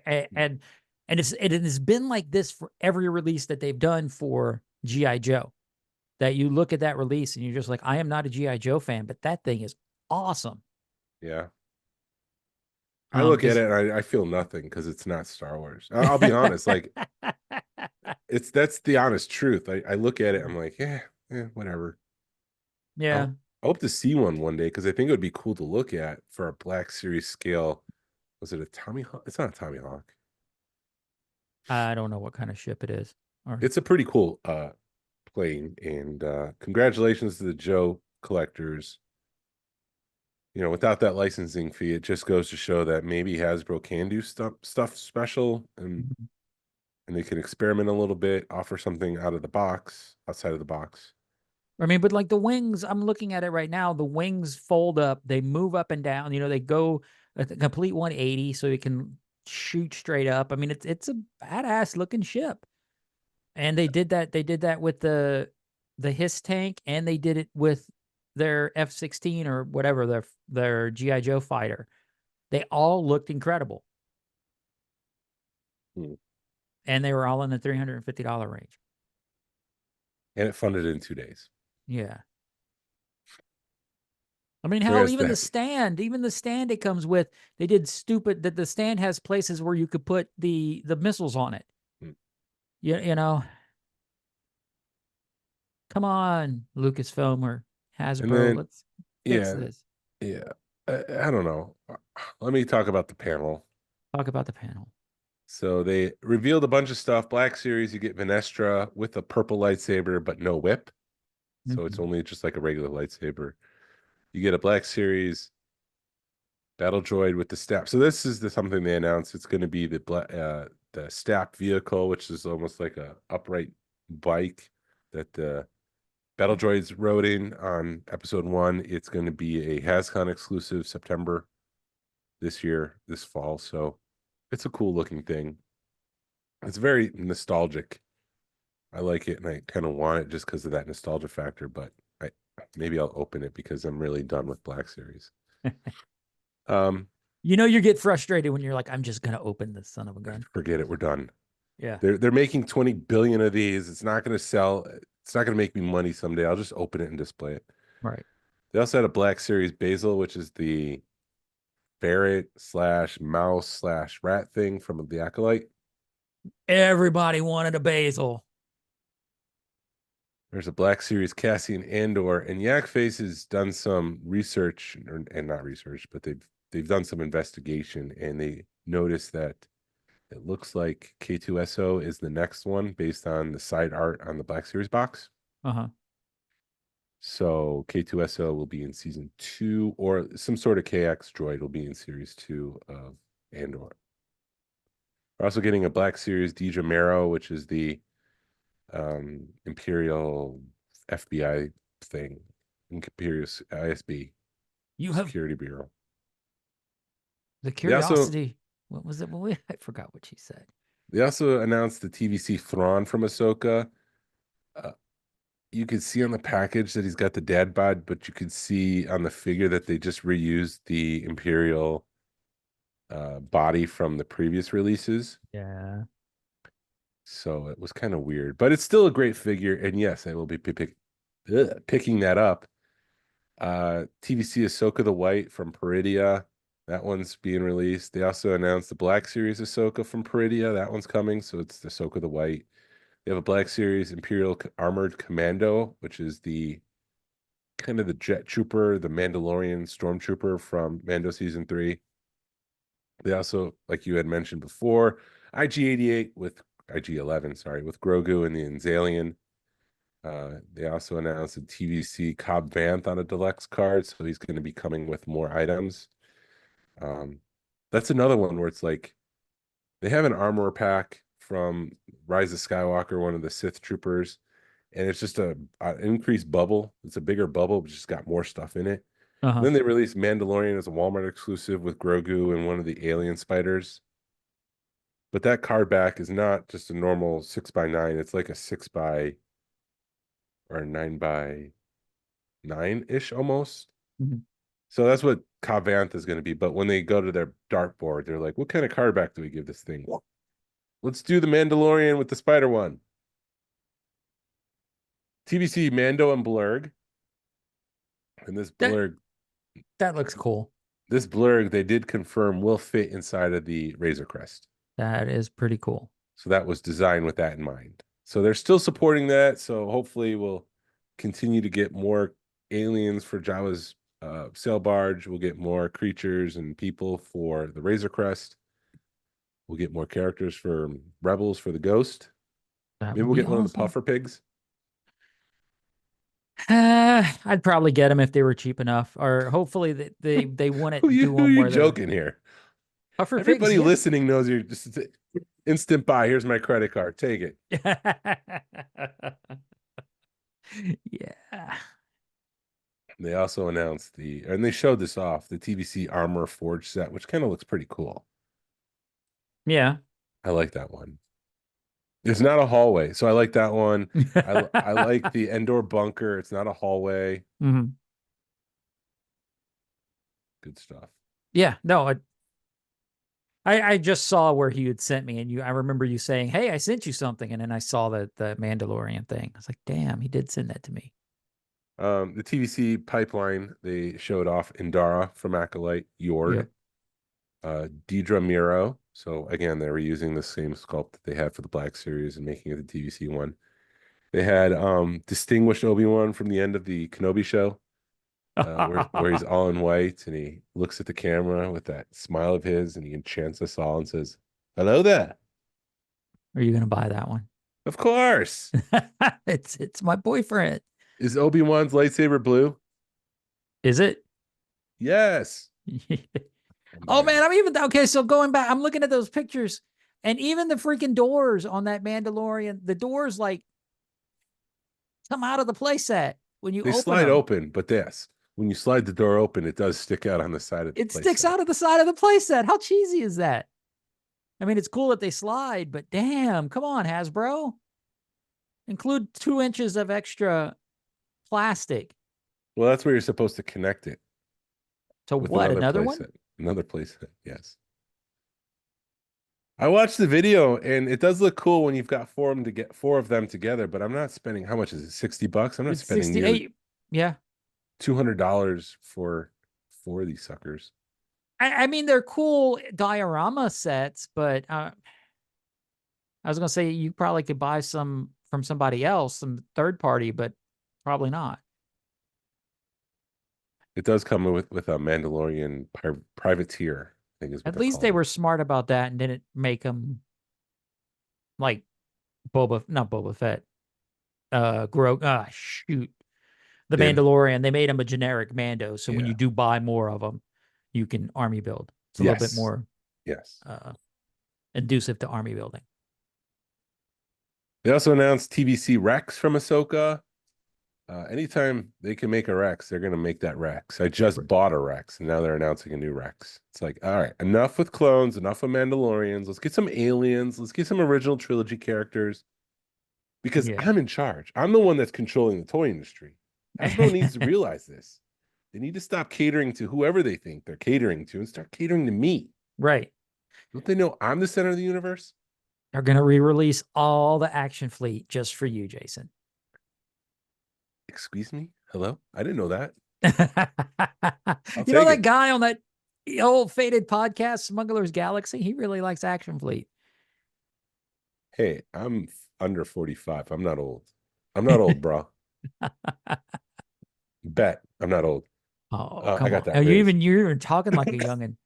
Speaker 4: and And it has been like this for every release that they've done for GI Joe. That you look at that release and you're just like, I am not a GI Joe fan, but that thing is awesome.
Speaker 5: Yeah. I look at it and I feel nothing because it's not Star Wars. I'll be honest, like that's the honest truth. I look at it, I'm like, yeah, whatever.
Speaker 4: Yeah.
Speaker 5: I hope to see one day because I think it would be cool to look at for a Black Series scale. Was it a Tommy Hawk? It's not a Tommy Hawk.
Speaker 4: I don't know what kind of ship it is. Or...
Speaker 5: It's a pretty cool plane, and congratulations to the Joe collectors. You know, without that licensing fee, it just goes to show that maybe Hasbro can do stuff special, and they can experiment a little bit, offer something out of the box, outside of the box.
Speaker 4: I mean, but like the wings, I'm looking at it right now. The wings fold up, they move up and down. You know, they go a complete 180, so you can shoot straight up. I mean, it's a badass looking ship. And they did that. They did that with the Hiss tank, and they did it with their F-16 or whatever their GI Joe fighter. They all looked incredible, and they were all in the $350 range.
Speaker 5: And it funded in 2 days.
Speaker 4: Yeah. I mean, hell, even the stand it comes with, they did stupid that the stand has places where you could put the missiles on it. You know, come on, Lucasfilm or Hasbro, let's fix this.
Speaker 5: Yeah. I don't know. Let me talk about the panel.
Speaker 4: Talk about the panel.
Speaker 5: So they revealed a bunch of stuff. Black Series, you get Venestra with a purple lightsaber, but no whip. So it's only just like a regular lightsaber. You get a Black Series battle droid with the Stap. So this is something they announced. It's going to be the Stap vehicle, which is almost like a upright bike that the battle droids rode in on episode 1. It's going to be a HasCon exclusive September this fall. So it's a cool looking thing. It's very nostalgic. I like it, and I kind of want it just because of that nostalgia factor, but maybe I'll open it because I'm really done with Black Series.
Speaker 4: You know, you get frustrated when you're like, I'm just gonna open this son of a gun.
Speaker 5: Forget it, we're done.
Speaker 4: Yeah.
Speaker 5: They're making 20 billion of these. It's not gonna sell, it's not gonna make me money someday. I'll just open it and display it.
Speaker 4: Right.
Speaker 5: They also had a Black Series Basil, which is the ferret / mouse / rat thing from the Acolyte.
Speaker 4: Everybody wanted a Basil.
Speaker 5: There's a Black Series Cassian Andor, and Yak Face has done some research, and not research, but they've done some investigation, and they noticed that it looks like K2SO is the next one based on the side art on the Black Series box. So K2SO will be in season 2, or some sort of KX droid will be in series 2 of Andor. We're also getting a Black Series Deidre Marrow, which is the Imperial FBI thing, Imperial ISB, Security Bureau.
Speaker 4: The Curiosity. What was it? I forgot what she said.
Speaker 5: They also announced the TVC Thrawn from Ahsoka. You could see on the package that he's got the dad bod, but you could see on the figure that they just reused the Imperial body from the previous releases.
Speaker 4: Yeah.
Speaker 5: So it was kind of weird, but it's still a great figure. And yes, I will be picking that up. TVC Ahsoka the White from Peridia. That one's being released. They also announced the Black Series Ahsoka from Peridia. That one's coming. So it's the Ahsoka the White. They have a Black Series Imperial Armored Commando, which is the kind of the jet trooper, the Mandalorian stormtrooper from Mando Season 3. They also, like you had mentioned before, IG-88 with IG-11, sorry, with Grogu and the Anzalian. They also announced a TVC Cobb Vanth on a deluxe card, so he's going to be coming with more items. That's another one where it's like they have an armor pack from Rise of Skywalker, one of the Sith troopers, and it's just an increased bubble. It's a bigger bubble, but just got more stuff in it. Then they released Mandalorian as a Walmart exclusive with Grogu and one of the alien spiders. But that card back is not just a normal 6x9. It's like a 6x or a 9x9-ish almost. So that's what Kavanth is going to be. But when they go to their dartboard, they're like, what kind of card back do we give this thing? Let's do the Mandalorian with the spider one. TBC Mando and Blurg. And this Blurg,
Speaker 4: That looks cool.
Speaker 5: this Blurg, they did confirm will fit inside of the Razor Crest.
Speaker 4: That is pretty cool.
Speaker 5: So that was designed with that in mind. So they're still supporting that. So hopefully we'll continue to get more aliens for Jawa's sail barge. We'll get more creatures and people for the Razor Crest. We'll get more characters for Rebels for the Ghost.
Speaker 4: That
Speaker 5: Maybe
Speaker 4: would
Speaker 5: we'll
Speaker 4: be
Speaker 5: get one of the
Speaker 4: awesome.
Speaker 5: Puffer Pigs.
Speaker 4: I'd probably get them if they were cheap enough, or hopefully they wouldn't
Speaker 5: Who
Speaker 4: do
Speaker 5: are
Speaker 4: them
Speaker 5: you
Speaker 4: where they're
Speaker 5: joking here?
Speaker 4: Puffer
Speaker 5: Everybody
Speaker 4: pigs, yeah.
Speaker 5: listening knows you're just instant buy. Here's my credit card. Take it.
Speaker 4: Yeah.
Speaker 5: They also announced and they showed this off, the TVC Armor Forge set, which kind of looks pretty cool.
Speaker 4: Yeah.
Speaker 5: I like that one. It's not a hallway, so I like that one. I like the Endor bunker. It's not a hallway.
Speaker 4: Hmm.
Speaker 5: Good stuff.
Speaker 4: Yeah. No, I just saw where he had sent me, and I remember you saying, "Hey, I sent you something," and then I saw the Mandalorian thing. I was like, "Damn, he did send that to me."
Speaker 5: The TVC pipeline, they showed off Indara from Acolyte, Yord, Deidre Miro. So again, they were using the same sculpt that they had for the Black Series and making it the TVC one. They had distinguished Obi-Wan from the end of the Kenobi show, where he's all in white and he looks at the camera with that smile of his and he enchants us all and says, "Hello there."
Speaker 4: Are you gonna buy that one?
Speaker 5: Of course.
Speaker 4: It's my boyfriend.
Speaker 5: Is Obi-Wan's lightsaber blue?
Speaker 4: Is it?
Speaker 5: Yes.
Speaker 4: Oh man, I'm even okay. So going back, I'm looking at those pictures, and even the freaking doors on that Mandalorian, the doors like come out of the playset when you
Speaker 5: They
Speaker 4: open
Speaker 5: slide
Speaker 4: them.
Speaker 5: open, but when you slide the door open, it does stick out on the side of the
Speaker 4: It
Speaker 5: playset.
Speaker 4: sticks out of the side of the playset. How cheesy is that? I mean, it's cool that they slide, but damn, come on, Hasbro. Include 2 inches of extra plastic.
Speaker 5: Well, that's where you're supposed to connect it.
Speaker 4: To
Speaker 5: With
Speaker 4: what? Another one?
Speaker 5: playset. Another playset, yes. I watched the video and it does look cool when you've got 4 of them together, but I'm not spending, how much is it? $60? I'm not
Speaker 4: It's
Speaker 5: spending nearly
Speaker 4: 68. Yeah.
Speaker 5: $200 for 4 of these suckers.
Speaker 4: I mean, they're cool diorama sets, but I was going to say you probably could buy some from somebody else, some third party, but probably not.
Speaker 5: It does come with a Mandalorian privateer, I think is what
Speaker 4: At least they were smart about that and didn't make them like not Boba Fett. Shoot. The
Speaker 5: Din.
Speaker 4: Mandalorian, they made him a generic Mando. So when you do buy more of them, you can army build. It's a little bit more inducive to army building.
Speaker 5: They also announced TVC Rex from Ahsoka. Anytime they can make a Rex, they're going to make that Rex. I just bought a Rex, and now they're announcing a new Rex. It's like, all right, enough with clones, enough with Mandalorians. Let's get some aliens. Let's get some original trilogy characters. Because I'm in charge. I'm the one that's controlling the toy industry. Hasbro needs to realize this. They need to stop catering to whoever they think they're catering to and start catering to me.
Speaker 4: Right.
Speaker 5: Don't they know I'm the center of the universe?
Speaker 4: They're going to re-release all the action fleet just for you, Jason.
Speaker 5: Excuse me? Hello? I didn't know that.
Speaker 4: You know that guy on that old faded podcast, Smugglers Galaxy? He really likes action fleet.
Speaker 5: Hey, I'm under 45. I'm not old. I'm not old, bro. Bet I'm not old.
Speaker 4: Oh, come
Speaker 5: I got
Speaker 4: on.
Speaker 5: that.
Speaker 4: You're even talking like a youngin'.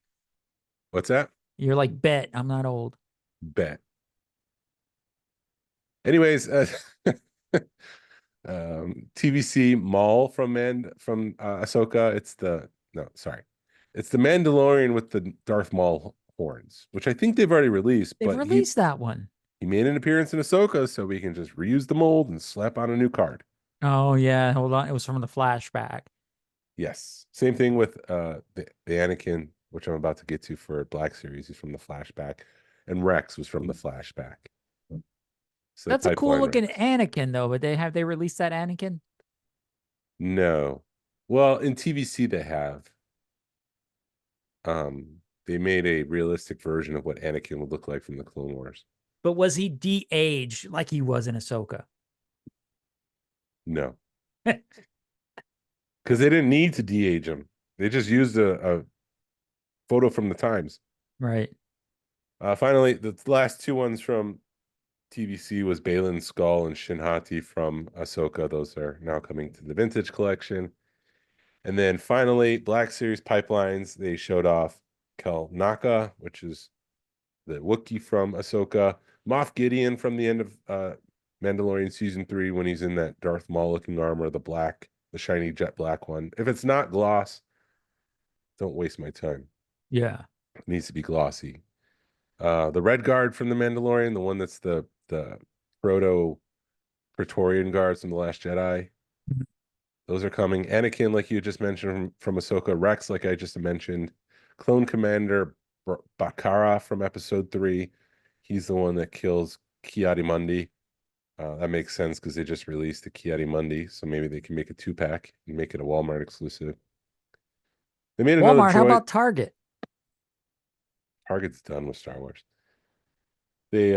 Speaker 5: What's that?
Speaker 4: You're like, bet I'm not old.
Speaker 5: Bet. Anyways, TVC Maul from Ahsoka. It's the Mandalorian with the Darth Maul horns, which I think they've already released.
Speaker 4: They've released that one.
Speaker 5: He made an appearance in Ahsoka, so we can just reuse the mold and slap on a new card.
Speaker 4: Oh yeah, hold on. It was from the flashback.
Speaker 5: Yes. Same thing with the Anakin, which I'm about to get to for Black Series. He's from the flashback. And Rex was from the flashback. So
Speaker 4: that's a cool looking
Speaker 5: Rex.
Speaker 4: Anakin though, but they released that Anakin?
Speaker 5: No. Well, in TVC they have. They made a realistic version of what Anakin would look like from the Clone Wars.
Speaker 4: But was he de-aged like he was in Ahsoka?
Speaker 5: No, because they didn't need to de-age him. They just used a photo from the Times.
Speaker 4: Right.
Speaker 5: Finally, the last two ones from TBC was Balin's Skull and Shinhati from Ahsoka. Those are now coming to the Vintage Collection. And then finally, Black Series Pipelines. They showed off Kel Naka, which is the Wookiee from Ahsoka. Moff Gideon from the end of Mandalorian Season 3 when he's in that Darth Maul-looking armor, the shiny jet black one. If it's not gloss, don't waste my time.
Speaker 4: Yeah.
Speaker 5: It needs to be glossy. The Red Guard from the Mandalorian, the one that's the proto Praetorian guards from The Last Jedi.
Speaker 4: Mhm.
Speaker 5: Those are coming. Anakin, like you just mentioned from Ahsoka. Rex, like I just mentioned. Clone Commander Bakara from Episode 3. He's the one that kills Ki-Adi-Mundi. That makes sense because they just released the Ki-Adi-Mundi, so maybe they can make a 2-pack and make it a Walmart exclusive. They made another
Speaker 4: Walmart, how
Speaker 5: droid.
Speaker 4: about Target?
Speaker 5: Target's done with Star Wars. They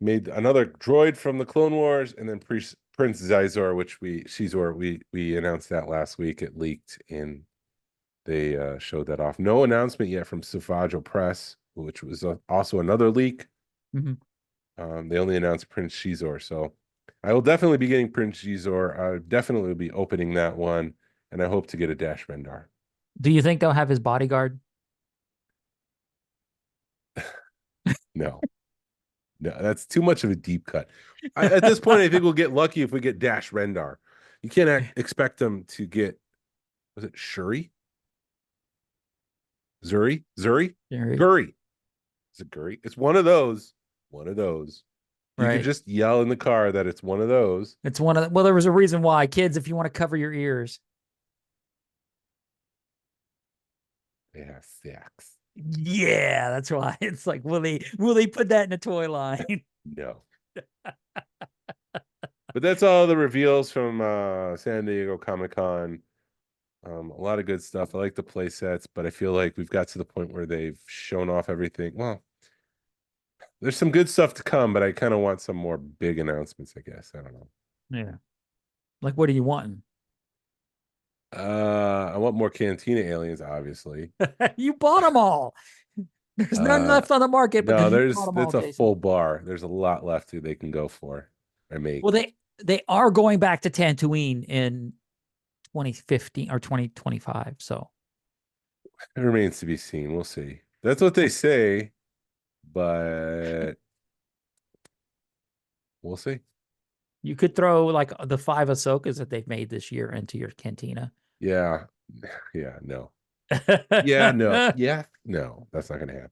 Speaker 5: made another droid from the Clone Wars, and then Prince Xizor, which we announced that last week. It leaked and they showed that off. No announcement yet from Savajo Press, which was also another leak.
Speaker 4: Mm-hmm.
Speaker 5: They only announced Prince Xizor, so I will definitely be getting Prince Xizor. I definitely will be opening that one, and I hope to get a Dash Rendar.
Speaker 4: Do you think they'll have his bodyguard?
Speaker 5: No. No, that's too much of a deep cut. At this point, I think we'll get lucky if we get Dash Rendar. You can't expect them to get, was it Shuri? Zuri?
Speaker 4: Guri.
Speaker 5: Guri. Is it Guri? It's one of those. One of those. You
Speaker 4: Right.
Speaker 5: can just yell in the car that it's one of those.
Speaker 4: It's one of the, well, there was a reason why. Kids, if you want to cover your ears.
Speaker 5: They have sex.
Speaker 4: Yeah, that's why. It's like, will they put that in a toy line?
Speaker 5: No. But that's all the reveals from San Diego Comic-Con. A lot of good stuff. I like the play sets, but I feel like we've got to the point where they've shown off everything. Well, there's some good stuff to come, but I kind of want some more big announcements, I guess. I don't know.
Speaker 4: Yeah. Like, what are you wanting?
Speaker 5: I want more Cantina aliens, obviously.
Speaker 4: You bought them all. There's none left on the market.
Speaker 5: No,
Speaker 4: But
Speaker 5: it's a full bar. There's a lot left they can go for.
Speaker 4: Well, they are going back to Tatooine in 2015 or 2025. So
Speaker 5: it remains to be seen. We'll see. That's what they say, but we'll see.
Speaker 4: you could throw like the 5 Ahsokas that they've made this year into your cantina.
Speaker 5: Yeah. Yeah, no. Yeah, no. Yeah, no. That's not gonna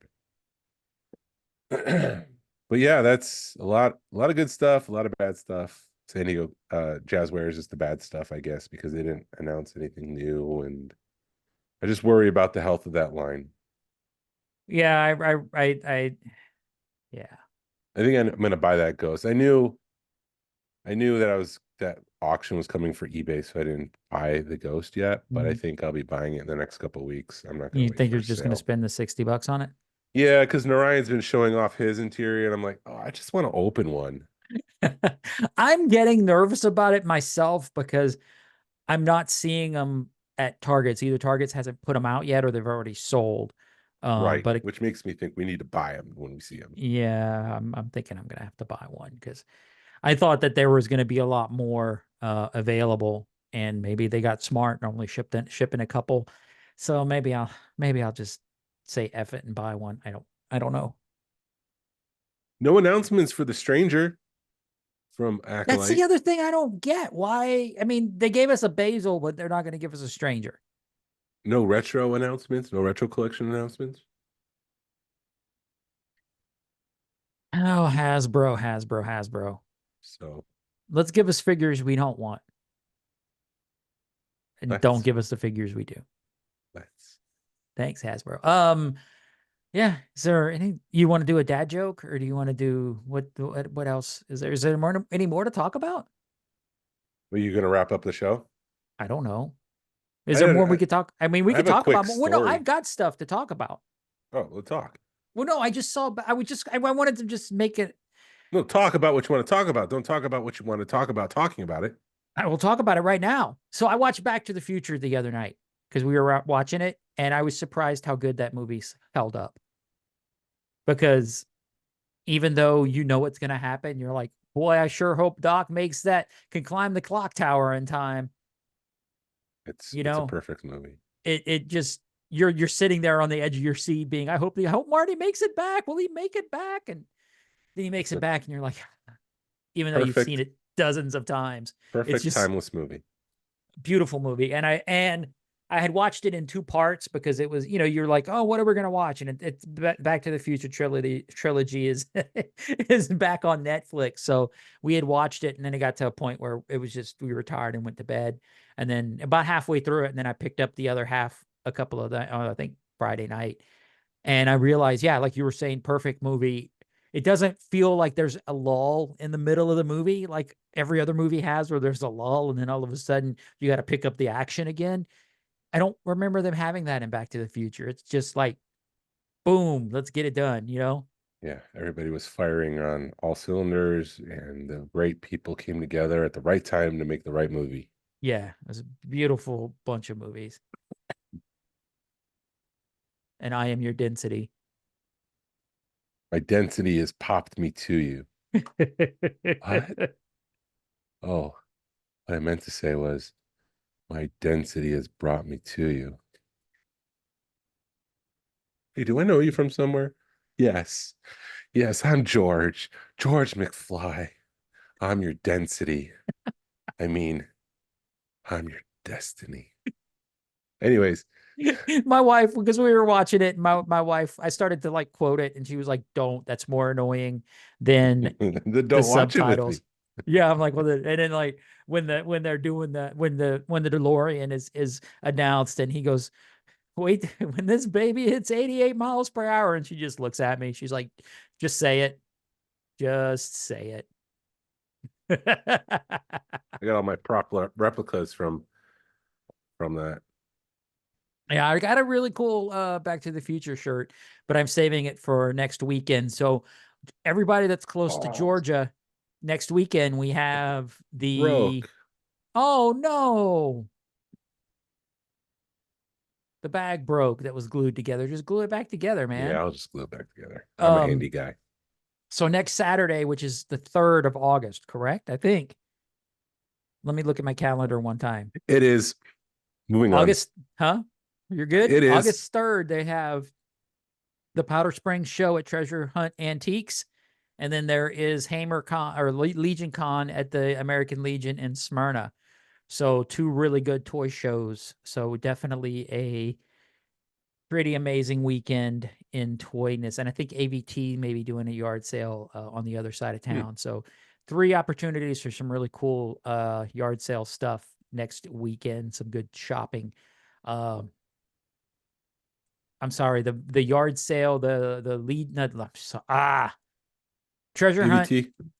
Speaker 5: happen. But yeah, that's a lot of good stuff, a lot of bad stuff. San Diego Jazzware is just the bad stuff, I guess, because they didn't announce anything new, and I just worry about the health of that line.
Speaker 4: Yeah, yeah.
Speaker 5: I think I'm gonna buy that Ghost. I knew that auction was coming for eBay, so I didn't buy the Ghost yet, but I think I'll be buying it in the next couple of weeks. I'm not gonna
Speaker 4: You
Speaker 5: wait
Speaker 4: think
Speaker 5: for
Speaker 4: you're
Speaker 5: a
Speaker 4: just going to
Speaker 5: sale.
Speaker 4: spend the $60 on it?
Speaker 5: Yeah, because Narayan's been showing off his interior, and I'm like, oh, I just want to open one.
Speaker 4: I'm getting nervous about it myself because I'm not seeing them at Targets. Either Targets hasn't put them out yet or they've already sold.
Speaker 5: Right,
Speaker 4: But
Speaker 5: which makes me think we need to buy them when we see them.
Speaker 4: yeah, I'm thinking I'm going to have to buy one because I thought that there was going to be a lot more available, and maybe they got smart and only shipping a couple. So maybe I'll just say F it and buy one. I don't know.
Speaker 5: No announcements for the Stranger from Acolyte.
Speaker 4: That's the other thing I don't get. Why? I mean, they gave us a Basil, but they're not going to give us a Stranger.
Speaker 5: No retro announcements, no retro collection announcements.
Speaker 4: Oh, Hasbro.
Speaker 5: So
Speaker 4: Let's give us figures we don't want. And don't give us the figures we do. Thanks, Hasbro. Yeah. Is there any you want to do a dad joke, or do you want to do what else? Is there any more to talk about?
Speaker 5: Are you gonna wrap up the show?
Speaker 4: I don't know. Is there more we could talk? I mean, we could talk about more. No, I've got stuff to talk about.
Speaker 5: Oh, we'll talk.
Speaker 4: Well, no, I just saw. I wanted to just make it.
Speaker 5: No, talk about what you want to talk about. Don't talk about what you want to talk about talking about it.
Speaker 4: I will talk about it right now. So I watched Back to the Future the other night because we were out watching it, and I was surprised how good that movie held up. Because even though you know what's going to happen, you're like, boy, I sure hope Doc can climb the clock tower in time.
Speaker 5: It's
Speaker 4: You
Speaker 5: a
Speaker 4: know,
Speaker 5: perfect movie.
Speaker 4: it just you're sitting there on the edge of your seat, being, I hope Marty makes it back. Will he make it back? And then he makes it back, and you're like, even though you've seen it dozens of times, it's
Speaker 5: Perfect
Speaker 4: just
Speaker 5: timeless movie.
Speaker 4: beautiful movie. And I had watched it in 2 parts because it was, you're like, oh, what are we going to watch? And it's Back to the Future trilogy is is back on Netflix. So we had watched it, and then it got to a point where it was just, we were tired and went to bed. And then about halfway through it, and then I picked up the other half a couple of I think Friday night. And I realized, yeah, like you were saying, perfect movie. It doesn't feel like there's a lull in the middle of the movie like every other movie has, where there's a lull and then all of a sudden you got to pick up the action again. I don't remember them having that in Back to the Future. It's just like, boom, let's get it done,
Speaker 5: Yeah, everybody was firing on all cylinders, and the right people came together at the right time to make the right movie.
Speaker 4: Yeah, it was a beautiful bunch of movies. And I Am Your Density.
Speaker 5: My density has popped me to you. What? Oh, what I meant to say was, my density has brought me to you. Hey, do I know you from somewhere? Yes. Yes, I'm George. George McFly. I'm your density. I mean, I'm your destiny. Anyways.
Speaker 4: My wife, because we were watching it, my wife, I started to like quote it, and she was like, don't, that's more annoying than the subtitles. Yeah, I'm like, well, and then like when they're doing that, when the DeLorean is announced, and he goes, wait, when this baby hits 88 miles per hour, and she just looks at me, she's like, just say it. Just say it.
Speaker 5: I got all my prop replicas from that.
Speaker 4: Yeah, I got a really cool Back to the Future shirt, but I'm saving it for next weekend. So everybody that's close to Georgia, next weekend we have the Oh no. The bag broke that was glued together. Just glue it back together, man.
Speaker 5: Yeah, I'll just glue it back together. I'm a handy guy.
Speaker 4: So next Saturday, which is the 3rd of August, correct? I think. Let me look at my calendar one time.
Speaker 5: It is. Moving
Speaker 4: August, huh? You're good?
Speaker 5: It is.
Speaker 4: August 3rd, they have the Powder Springs show at Treasure Hunt Antiques. And then there is Hammer Con or Legion Con at the American Legion in Smyrna. So 2 really good toy shows. So definitely a pretty amazing weekend in toyness. And I think AVT may be doing a yard sale on the other side of town. So 3 opportunities for some really cool yard sale stuff next weekend. Some good shopping. I'm sorry, the yard sale, the lead, Treasure Hunt.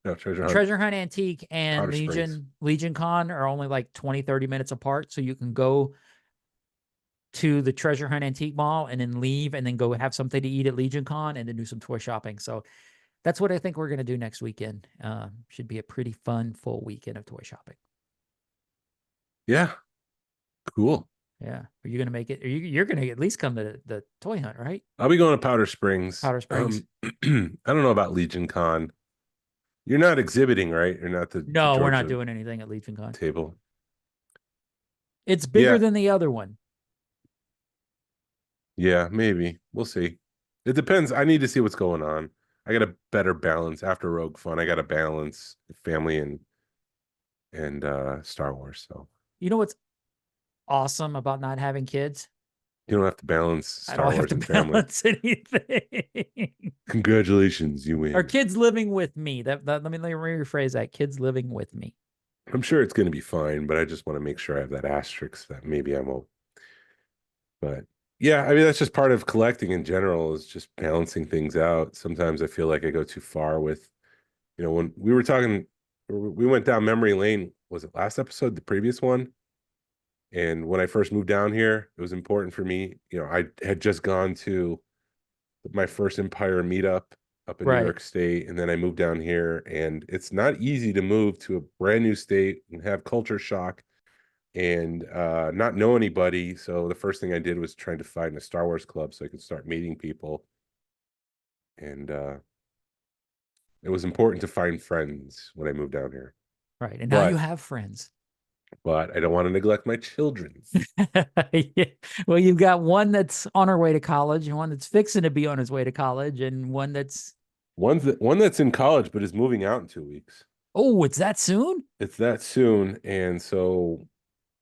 Speaker 5: No, Treasure Hunt.
Speaker 4: Treasure Hunt Antique and Legion Con are only like 20-30 minutes apart. So you can go to the Treasure Hunt Antique Mall and then leave and then go have something to eat at Legion Con and then do some toy shopping. So that's what I think we're going to do next weekend. Should be a pretty fun, full weekend of toy shopping.
Speaker 5: Yeah. Cool.
Speaker 4: Yeah. Are you going to make it? You're going to at least come to the toy hunt, right?
Speaker 5: I'll be going to Powder Springs.
Speaker 4: Powder Springs.
Speaker 5: I don't know about Legion Con. You're not exhibiting, right? You're not the
Speaker 4: No, we're not doing anything at Legion Con.
Speaker 5: Table.
Speaker 4: It's bigger than the other one.
Speaker 5: Yeah, maybe. We'll see. It depends. I need to see what's going on. I got a better balance after Rogue Fun. I got to balance family and Star Wars. So
Speaker 4: you know what's awesome about not having kids?
Speaker 5: You don't have to balance Star Wars and family.
Speaker 4: Anything.
Speaker 5: Congratulations, you win.
Speaker 4: Are kids living with me? Let me rephrase that. Kids living with me.
Speaker 5: I'm sure it's going to be fine, but I just want to make sure I have that asterisk that maybe I won't. But yeah, I mean, that's just part of collecting in general, is just balancing things out. Sometimes I feel like I go too far with, when we were talking, we went down memory lane. Was it last episode, the previous one? And when I first moved down here, it was important for me. I had just gone to my first Empire meetup up in New
Speaker 4: Right.
Speaker 5: York State, and then I moved down here, and it's not easy to move to a brand new state and have culture shock and not know anybody. So the first thing I did was trying to find a Star Wars club so I could start meeting people. And it was important to find friends when I moved down here.
Speaker 4: Right. And now you
Speaker 5: But
Speaker 4: have friends.
Speaker 5: but I don't want to neglect my children.
Speaker 4: Yeah. Well, you've got one that's on her way to college and one that's fixing to be on his way to college and one that's,
Speaker 5: One that's in college but is moving out in 2 weeks.
Speaker 4: oh, it's that soon?
Speaker 5: It's that soon, and so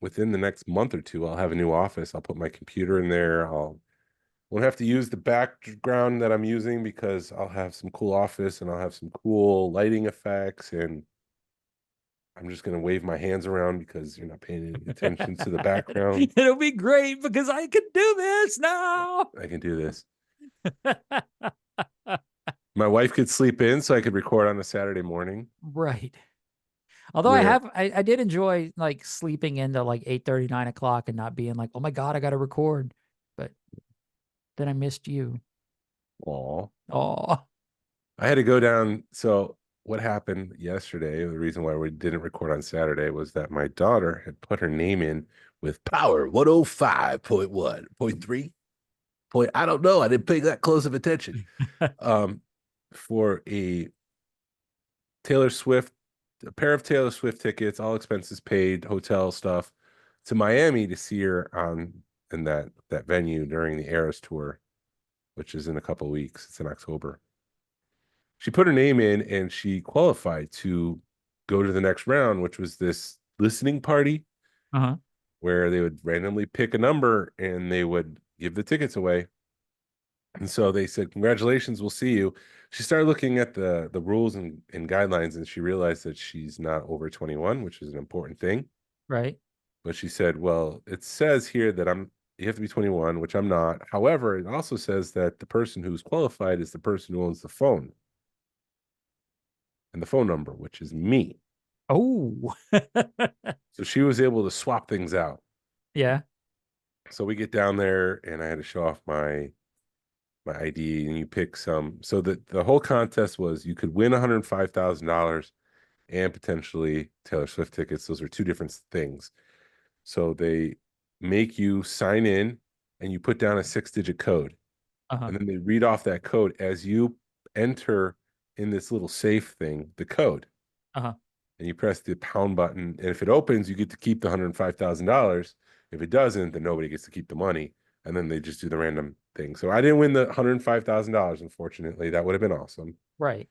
Speaker 5: within the next month or two, I'll have a new office. I'll put my computer in there. Won't have to use the background that I'm using because I'll have some cool office and I'll have some cool lighting effects, and I'm just gonna wave my hands around because you're not paying any attention to the background.
Speaker 4: It'll be great because I can do this now.
Speaker 5: I can do this. My wife could sleep in so I could record on a Saturday morning.
Speaker 4: Right. Although I did enjoy like sleeping into like 8:30, 9 o'clock and not being like, oh my God, I got to record. But then I missed you.
Speaker 5: Aw.
Speaker 4: Oh,
Speaker 5: I had to go down. So what happened yesterday, the reason why we didn't record on Saturday was that my daughter had put her name in with
Speaker 3: Power 105.1.3. Point, I don't know. I didn't pay that close of attention.
Speaker 5: For a pair of Taylor Swift tickets, all expenses paid, hotel stuff, to Miami to see her in that venue during the Eras tour, which is in a couple of weeks. It's in October. She put her name in and she qualified to go to the next round, which was this listening party where they would randomly pick a number and they would give the tickets away. And so they said, congratulations, we'll see you. She started looking at the rules and guidelines, and she realized that she's not over 21, which is an important thing.
Speaker 4: right.
Speaker 5: But she said, well, it says here that you have to be 21, which I'm not. However, it also says that the person who's qualified is the person who owns the phone and the phone number, which is me.
Speaker 4: Oh,
Speaker 5: So she was able to swap things out.
Speaker 4: yeah.
Speaker 5: So we get down there and I had to show off my ID, and you pick some. So the whole contest was you could win $105,000 and potentially Taylor Swift tickets. Those are two different things. So they make you sign in and you put down a 6-digit code. And then they read off that code as you enter in this little safe thing, the code. And you press the pound button. And if it opens, you get to keep the $105,000. If it doesn't, then nobody gets to keep the money. And then they just do the random thing. So I didn't win the $105,000, unfortunately. That would have been awesome.
Speaker 4: Right.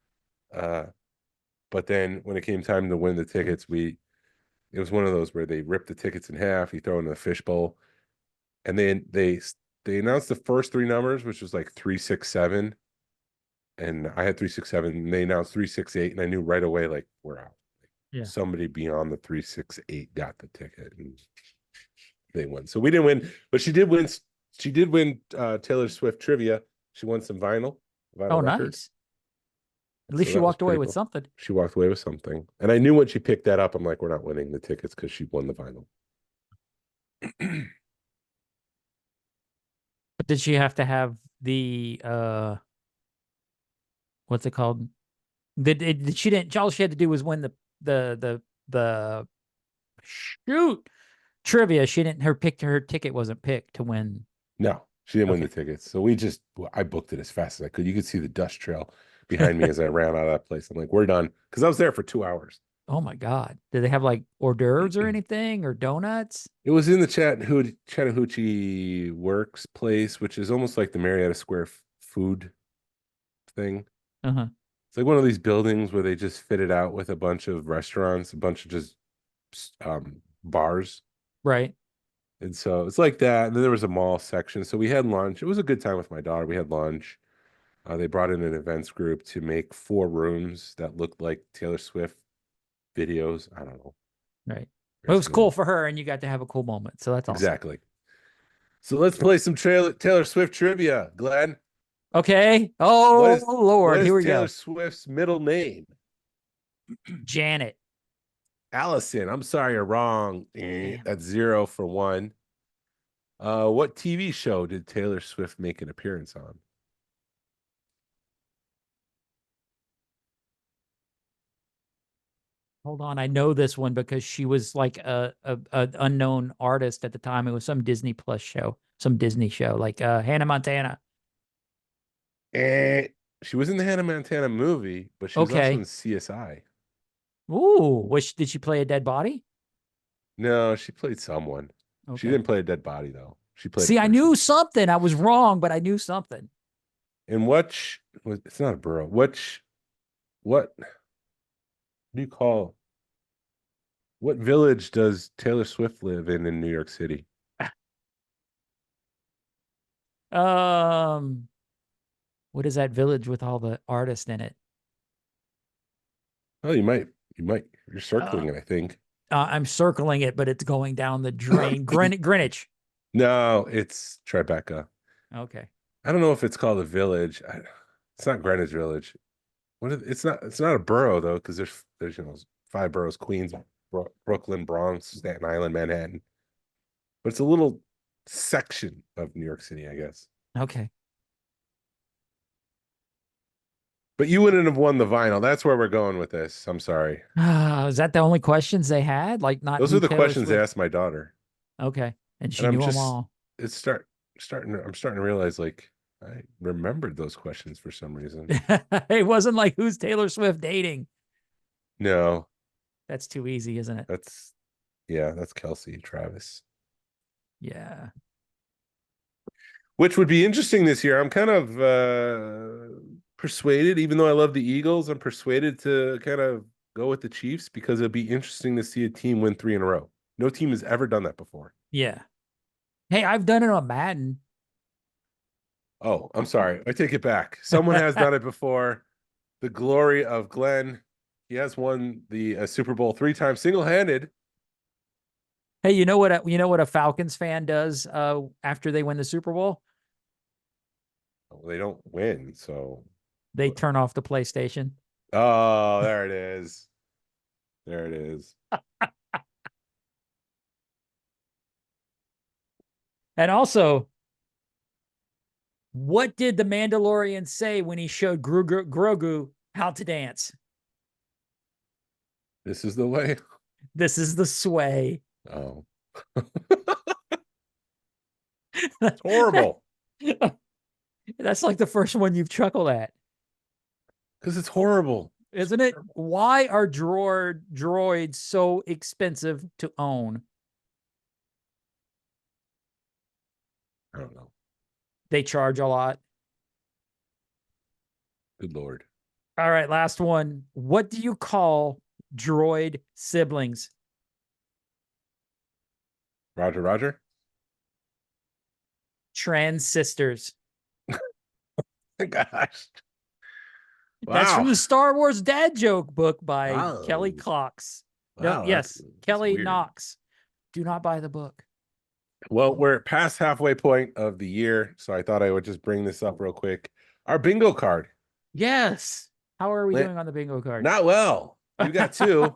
Speaker 5: But then when it came time to win the tickets, it was one of those where they rip the tickets in half, you throw it in a fishbowl, and then they announced the first three numbers, which was like 367, and I had 367, and they announced 368, and I knew right away, like, we're out.
Speaker 4: Yeah.
Speaker 5: Somebody beyond the 368 got the ticket, and they won. So we didn't win, but she did win. She did win Taylor Swift trivia. She won some vinyl
Speaker 4: Oh,
Speaker 5: record.
Speaker 4: nice. At least
Speaker 5: So
Speaker 4: she
Speaker 5: that was
Speaker 4: walked away
Speaker 5: pretty
Speaker 4: with
Speaker 5: cool.
Speaker 4: something.
Speaker 5: She walked away with something. And I knew when she picked that up, I'm like, we're not winning the tickets because she won the vinyl.
Speaker 4: But did she have to have the what's it called? She didn't, all she had to do was win the shoot trivia. She didn't, her ticket wasn't picked to win.
Speaker 5: No, she didn't win the tickets. So I booked it as fast as I could. You could see the dust trail behind me as I ran out of that place. I'm like, we're done. Because I was there for 2 hours.
Speaker 4: Oh my God. Did they have like hors d'oeuvres or anything or donuts?
Speaker 5: It was in the Chattahoochee Works place, which is almost like the Marietta Square food thing. It's like one of these buildings where they just fit it out with a bunch of restaurants, a bunch of just bars.
Speaker 4: Right.
Speaker 5: And so it's like that. And then there was a mall section. So we had lunch. It was a good time with my daughter. We had lunch. They brought in an events group to make 4 rooms that looked like Taylor Swift videos. I don't know.
Speaker 4: Right. Well, it was cool for her, and you got to have a cool moment. So that's awesome.
Speaker 5: Exactly. So let's play some Taylor Swift trivia, Glenn.
Speaker 4: Okay. Oh, Lord. Here we go.
Speaker 5: Taylor Swift's middle name?
Speaker 4: Janet.
Speaker 5: Allison. I'm sorry, you're wrong. That's 0 for 1. What TV show did Taylor Swift make an appearance on?
Speaker 4: hold on. I know this one because she was like a unknown artist at the time. It was some Disney Plus show, some Disney show, like Hannah Montana.
Speaker 5: She was in the Hannah Montana movie, but she was also in
Speaker 4: Okay.
Speaker 5: CSI.
Speaker 4: Ooh, did she play a dead body?
Speaker 5: No, she played someone. She
Speaker 4: Okay.
Speaker 5: didn't play a dead body though. She played.
Speaker 4: See,
Speaker 5: a
Speaker 4: I
Speaker 5: person.
Speaker 4: knew something. I was wrong, but I knew something.
Speaker 5: And it's not a borough. What do you call? What village does Taylor Swift live in New York City?
Speaker 4: What is that village with all the artists in it?
Speaker 5: Oh, you might. You're
Speaker 4: Uh,
Speaker 5: circling it, I think.
Speaker 4: I'm circling it, but it's going down the drain. Greenwich.
Speaker 5: No, it's Tribeca.
Speaker 4: Okay.
Speaker 5: I don't know if it's called a village. It's not Greenwich Village. It's not. It's not a borough though, because there's 5 boroughs: Queens, Brooklyn, Bronx, Staten Island, Manhattan. But it's a little section of New York City, I guess.
Speaker 4: Okay.
Speaker 5: But you wouldn't have won the vinyl. That's where we're going with this. I'm sorry.
Speaker 4: Is that the only questions they had? Like not
Speaker 5: Those
Speaker 4: who
Speaker 5: are the
Speaker 4: Taylor
Speaker 5: questions they
Speaker 4: Swift?
Speaker 5: asked my daughter,
Speaker 4: Okay. And she
Speaker 5: and
Speaker 4: knew them all.
Speaker 5: it's starting. I'm starting to realize like I remembered those questions for some reason.
Speaker 4: It wasn't like who's Taylor Swift dating?
Speaker 5: No,
Speaker 4: That's too easy, isn't it?
Speaker 5: that's Kelsey Travis.
Speaker 4: Yeah.
Speaker 5: Which would be interesting this year. I'm kind of persuaded, even though I love the Eagles, I'm persuaded to kind of go with the Chiefs because it'd be interesting to see a team win 3 in a row. No team has ever done that before.
Speaker 4: Yeah. Hey, I've done it on Madden.
Speaker 5: Oh, I'm sorry. I take it back. Someone has done it before. The glory of Glenn. He has won the Super Bowl 3 times single-handed.
Speaker 4: Hey, you know what a Falcons fan does after they win the Super Bowl?
Speaker 5: Well, they don't win, so
Speaker 4: They turn off the PlayStation.
Speaker 5: oh, there it is. There it is.
Speaker 4: And also, what did the Mandalorian say when he showed Grogu how to dance?
Speaker 5: This is the way.
Speaker 4: This is the sway.
Speaker 5: Oh. It's horrible.
Speaker 4: That's like the first one you've chuckled at,
Speaker 5: Because it's horrible.
Speaker 4: isn't it? Why are droids so expensive to own?
Speaker 5: I don't know.
Speaker 4: They charge a lot.
Speaker 5: Good Lord.
Speaker 4: All right, last one. What do you call droid siblings?
Speaker 5: Roger.
Speaker 4: Transistors.
Speaker 5: Gosh.
Speaker 4: That's from
Speaker 5: Wow.
Speaker 4: the Star Wars Dad Joke book by
Speaker 5: Wow.
Speaker 4: Kelly Cox.
Speaker 5: Wow,
Speaker 4: No, yes,
Speaker 5: that's
Speaker 4: Kelly
Speaker 5: weird.
Speaker 4: Knox. Do not buy the book.
Speaker 5: Well, we're past halfway point of the year, so I thought I would just bring this up real quick. Our bingo card.
Speaker 4: Yes. How are we doing on the bingo card?
Speaker 5: Not well. You got 2.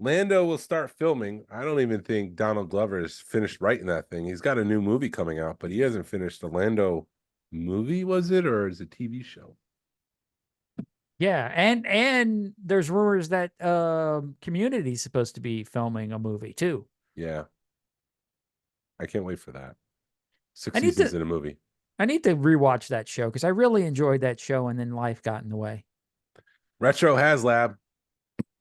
Speaker 5: Lando will start filming. I don't even think Donald Glover has finished writing that thing. He's got a new movie coming out, but he hasn't finished the Lando movie, was it, or is it a TV show?
Speaker 4: Yeah, and there's rumors that Community's supposed to be filming a movie too.
Speaker 5: Yeah. I can't wait for that. 6
Speaker 4: I need
Speaker 5: seasons
Speaker 4: to-
Speaker 5: in a movie.
Speaker 4: I need to rewatch that show because I really enjoyed that show, and then life got in the way.
Speaker 5: Retro Haslab.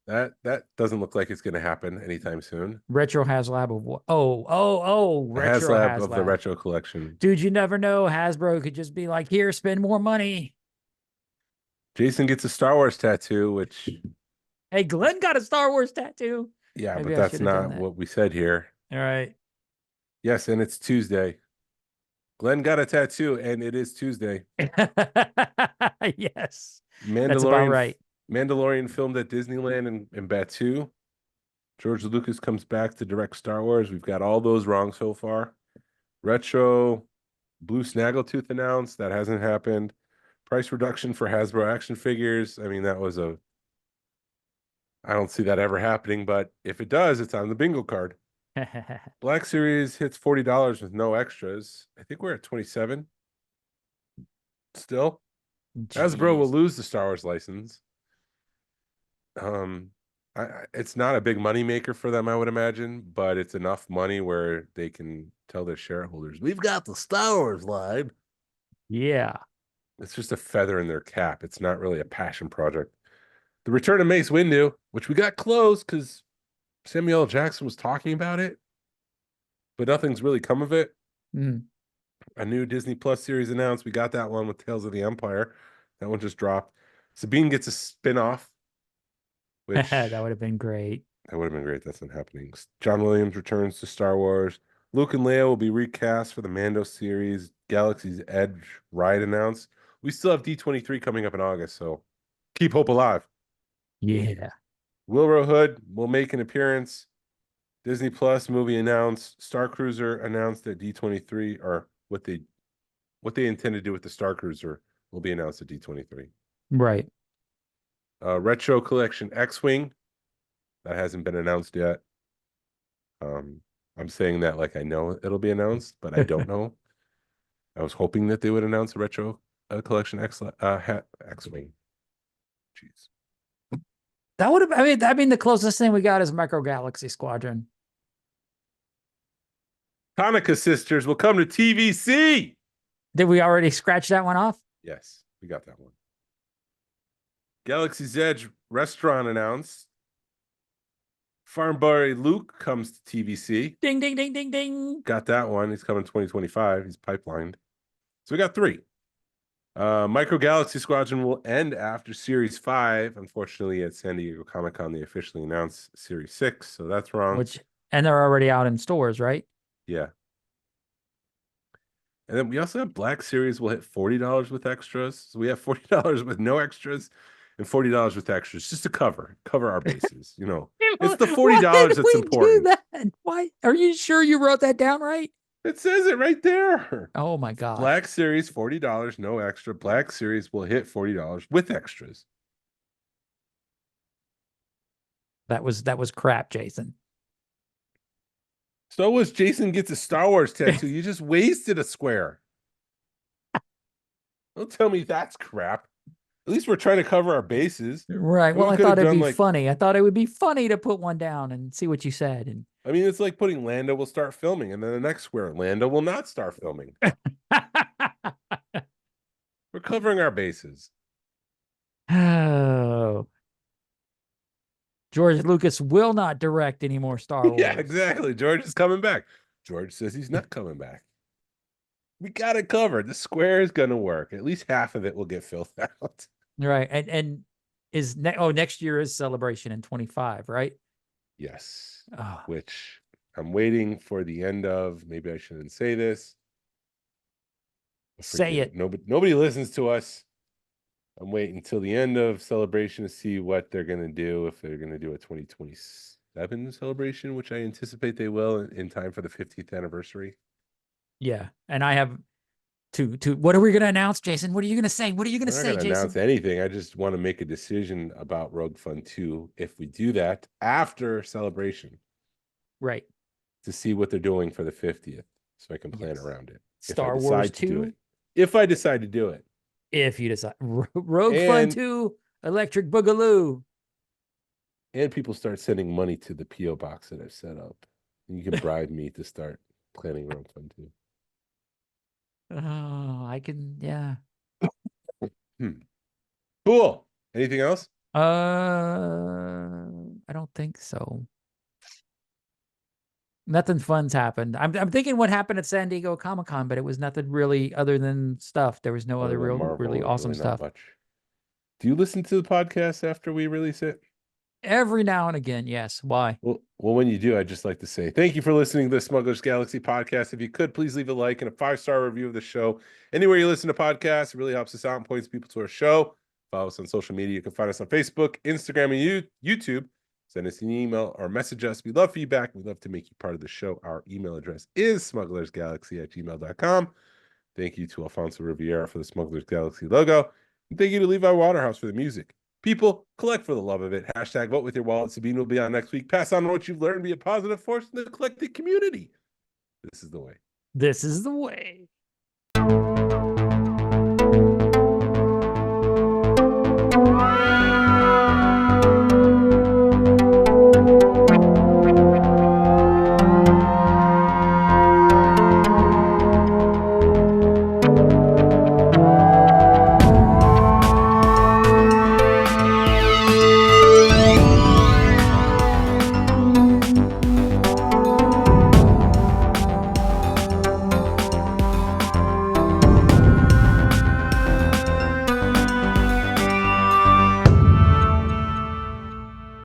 Speaker 5: That doesn't look like it's going to happen anytime soon.
Speaker 4: Retro Haslab of what? Oh,
Speaker 5: The
Speaker 4: Retro
Speaker 5: Haslab of the
Speaker 4: Haslab.
Speaker 5: retro collection.
Speaker 4: Dude, you never know. Hasbro could just be like, here, spend more money.
Speaker 5: Jason gets a Star Wars tattoo, which
Speaker 4: Hey, Glenn got a Star Wars tattoo.
Speaker 5: yeah,
Speaker 4: Maybe
Speaker 5: but
Speaker 4: I
Speaker 5: that's
Speaker 4: should have done
Speaker 5: not
Speaker 4: that.
Speaker 5: what we said here.
Speaker 4: All right.
Speaker 5: Yes, and it's Tuesday. Glenn got a tattoo, and it is Tuesday.
Speaker 4: Yes.
Speaker 5: Mandalorian,
Speaker 4: That's about right.
Speaker 5: Mandalorian filmed at Disneyland in Batuu. George Lucas comes back to direct Star Wars. We've got all those wrong so far. Retro Blue Snaggletooth announced. That hasn't happened. Price reduction for Hasbro action figures. I mean, that was I don't see that ever happening, but if it does, it's on the bingo card. Black Series hits $40 with no extras. I think we're at 27. Still. Hasbro will
Speaker 4: Jeez.
Speaker 5: lose the Star Wars license. It's not a big money maker for them, I would imagine, but it's enough money where they can tell their shareholders, we've got the Star Wars line.
Speaker 4: Yeah.
Speaker 5: It's just a feather in their cap. It's not really a passion project. The Return of Mace Windu, which we got close because Samuel L. Jackson was talking about it, but nothing's really come of it.
Speaker 4: Mm.
Speaker 5: A new Disney Plus series announced. We got that one with Tales of the Empire. That one just dropped. Sabine gets a spin-off, which
Speaker 4: That would have been great.
Speaker 5: that would have been great. That's not happening. John Williams returns to Star Wars. Luke and Leia will be recast for the Mando series. Galaxy's Edge ride announced. We still have D23 coming up in August, so keep hope alive.
Speaker 4: Yeah.
Speaker 5: Wilbur Hood will make an appearance. Disney Plus movie announced. Star Cruiser announced at D23, or what they intend to do with the Star Cruiser will be announced at D23.
Speaker 4: Right.
Speaker 5: Retro Collection X-Wing. That hasn't been announced yet. I'm saying that like I know it'll be announced, but I don't know. I was hoping that they would announce a Retro Collection X-Wing. Jeez.
Speaker 4: That would have, I mean, the closest thing we got is Micro Galaxy Squadron.
Speaker 5: Hanukkah Sisters will come to TVC.
Speaker 4: Did we already scratch that one off?
Speaker 5: Yes, we got that one. Galaxy's Edge restaurant announced. Farm Boy Luke comes to TVC.
Speaker 4: Ding, ding, ding, ding, ding.
Speaker 5: Got that one. He's coming 2025. He's pipelined. So we got 3. Micro Galaxy Squadron will end after Series 5. Unfortunately, at San Diego Comic-Con, they officially announced Series 6, so that's wrong.
Speaker 4: And they're already out in stores, right?
Speaker 5: Yeah. And then we also have Black Series will hit $40 with extras. So we have $40 with no extras and $40 with extras just to cover our bases. You know, it's the $40 that's important.
Speaker 4: Do that? Why? Are you sure you wrote that down right?
Speaker 5: It says it right there.
Speaker 4: Oh my God.
Speaker 5: Black Series, $40, no extra. Black Series will hit $40 with extras.
Speaker 4: That was crap, Jason.
Speaker 5: So was Jason gets a Star Wars tattoo. You just wasted a square. Don't tell me that's crap. At least we're trying to cover our bases.
Speaker 4: Right. Well, I thought it'd be funny. I thought it would be funny to put one down and see what you said. And
Speaker 5: I mean, it's like putting Lando will start filming, and then the next square, Lando will not start filming. We're covering our bases.
Speaker 4: Oh. George Lucas will not direct any more Star Wars.
Speaker 5: Yeah, exactly. George is coming back. George says he's not coming back. We got it covered. The square is going to work. At least half of it will get filled out.
Speaker 4: Right. And next year is Celebration in 25, right?
Speaker 5: Yes.
Speaker 4: Oh.
Speaker 5: Which I'm waiting for the end of. Maybe I shouldn't say this.
Speaker 4: Say it.
Speaker 5: Nobody listens to us. I'm waiting until the end of Celebration to see what they're going to do. If they're going to do a 2027 celebration, which I anticipate they will in time for the 50th anniversary.
Speaker 4: Yeah. And I have to what are we going to announce, Jason? What are you going to say? What are you going to say, Jason?
Speaker 5: Announce anything. I just want to make a decision about Rogue Fun 2 if we do that after Celebration.
Speaker 4: Right.
Speaker 5: To see what they're doing for the 50th so I can plan around it.
Speaker 4: Star Wars 2.
Speaker 5: If I decide to do it.
Speaker 4: If you decide. Rogue Fun 2, Electric Boogaloo.
Speaker 5: And people start sending money to the P.O. box that I've set up. And you can bribe me to start planning Rogue Fun 2.
Speaker 4: Oh, I can, yeah.
Speaker 5: Cool. Anything else?
Speaker 4: I don't think so. Nothing fun's happened. I'm thinking what happened at San Diego Comic-Con, but it was nothing really other than stuff. There was no other really awesome stuff.
Speaker 5: Do you listen to the podcast after we release it?
Speaker 4: Every now and again, yes. Why?
Speaker 5: Well, when you do, I'd just like to say thank you for listening to the Smugglers Galaxy podcast. If you could, please leave a like and a 5-star review of the show. Anywhere you listen to podcasts, it really helps us out and points people to our show. Follow us on social media. You can find us on Facebook, Instagram, and YouTube. Send us an email or message us. We love feedback. We'd love to make you part of the show. Our email address is smugglersgalaxy@gmail.com. Thank you to Alfonso Riviera for the Smugglers Galaxy logo. And thank you to Levi Waterhouse for the music. People, collect for the love of it. Hashtag vote with your wallet. Sabine will be on next week. Pass on what you've learned. Be a positive force in the collective community. This is the way.
Speaker 4: This is the way.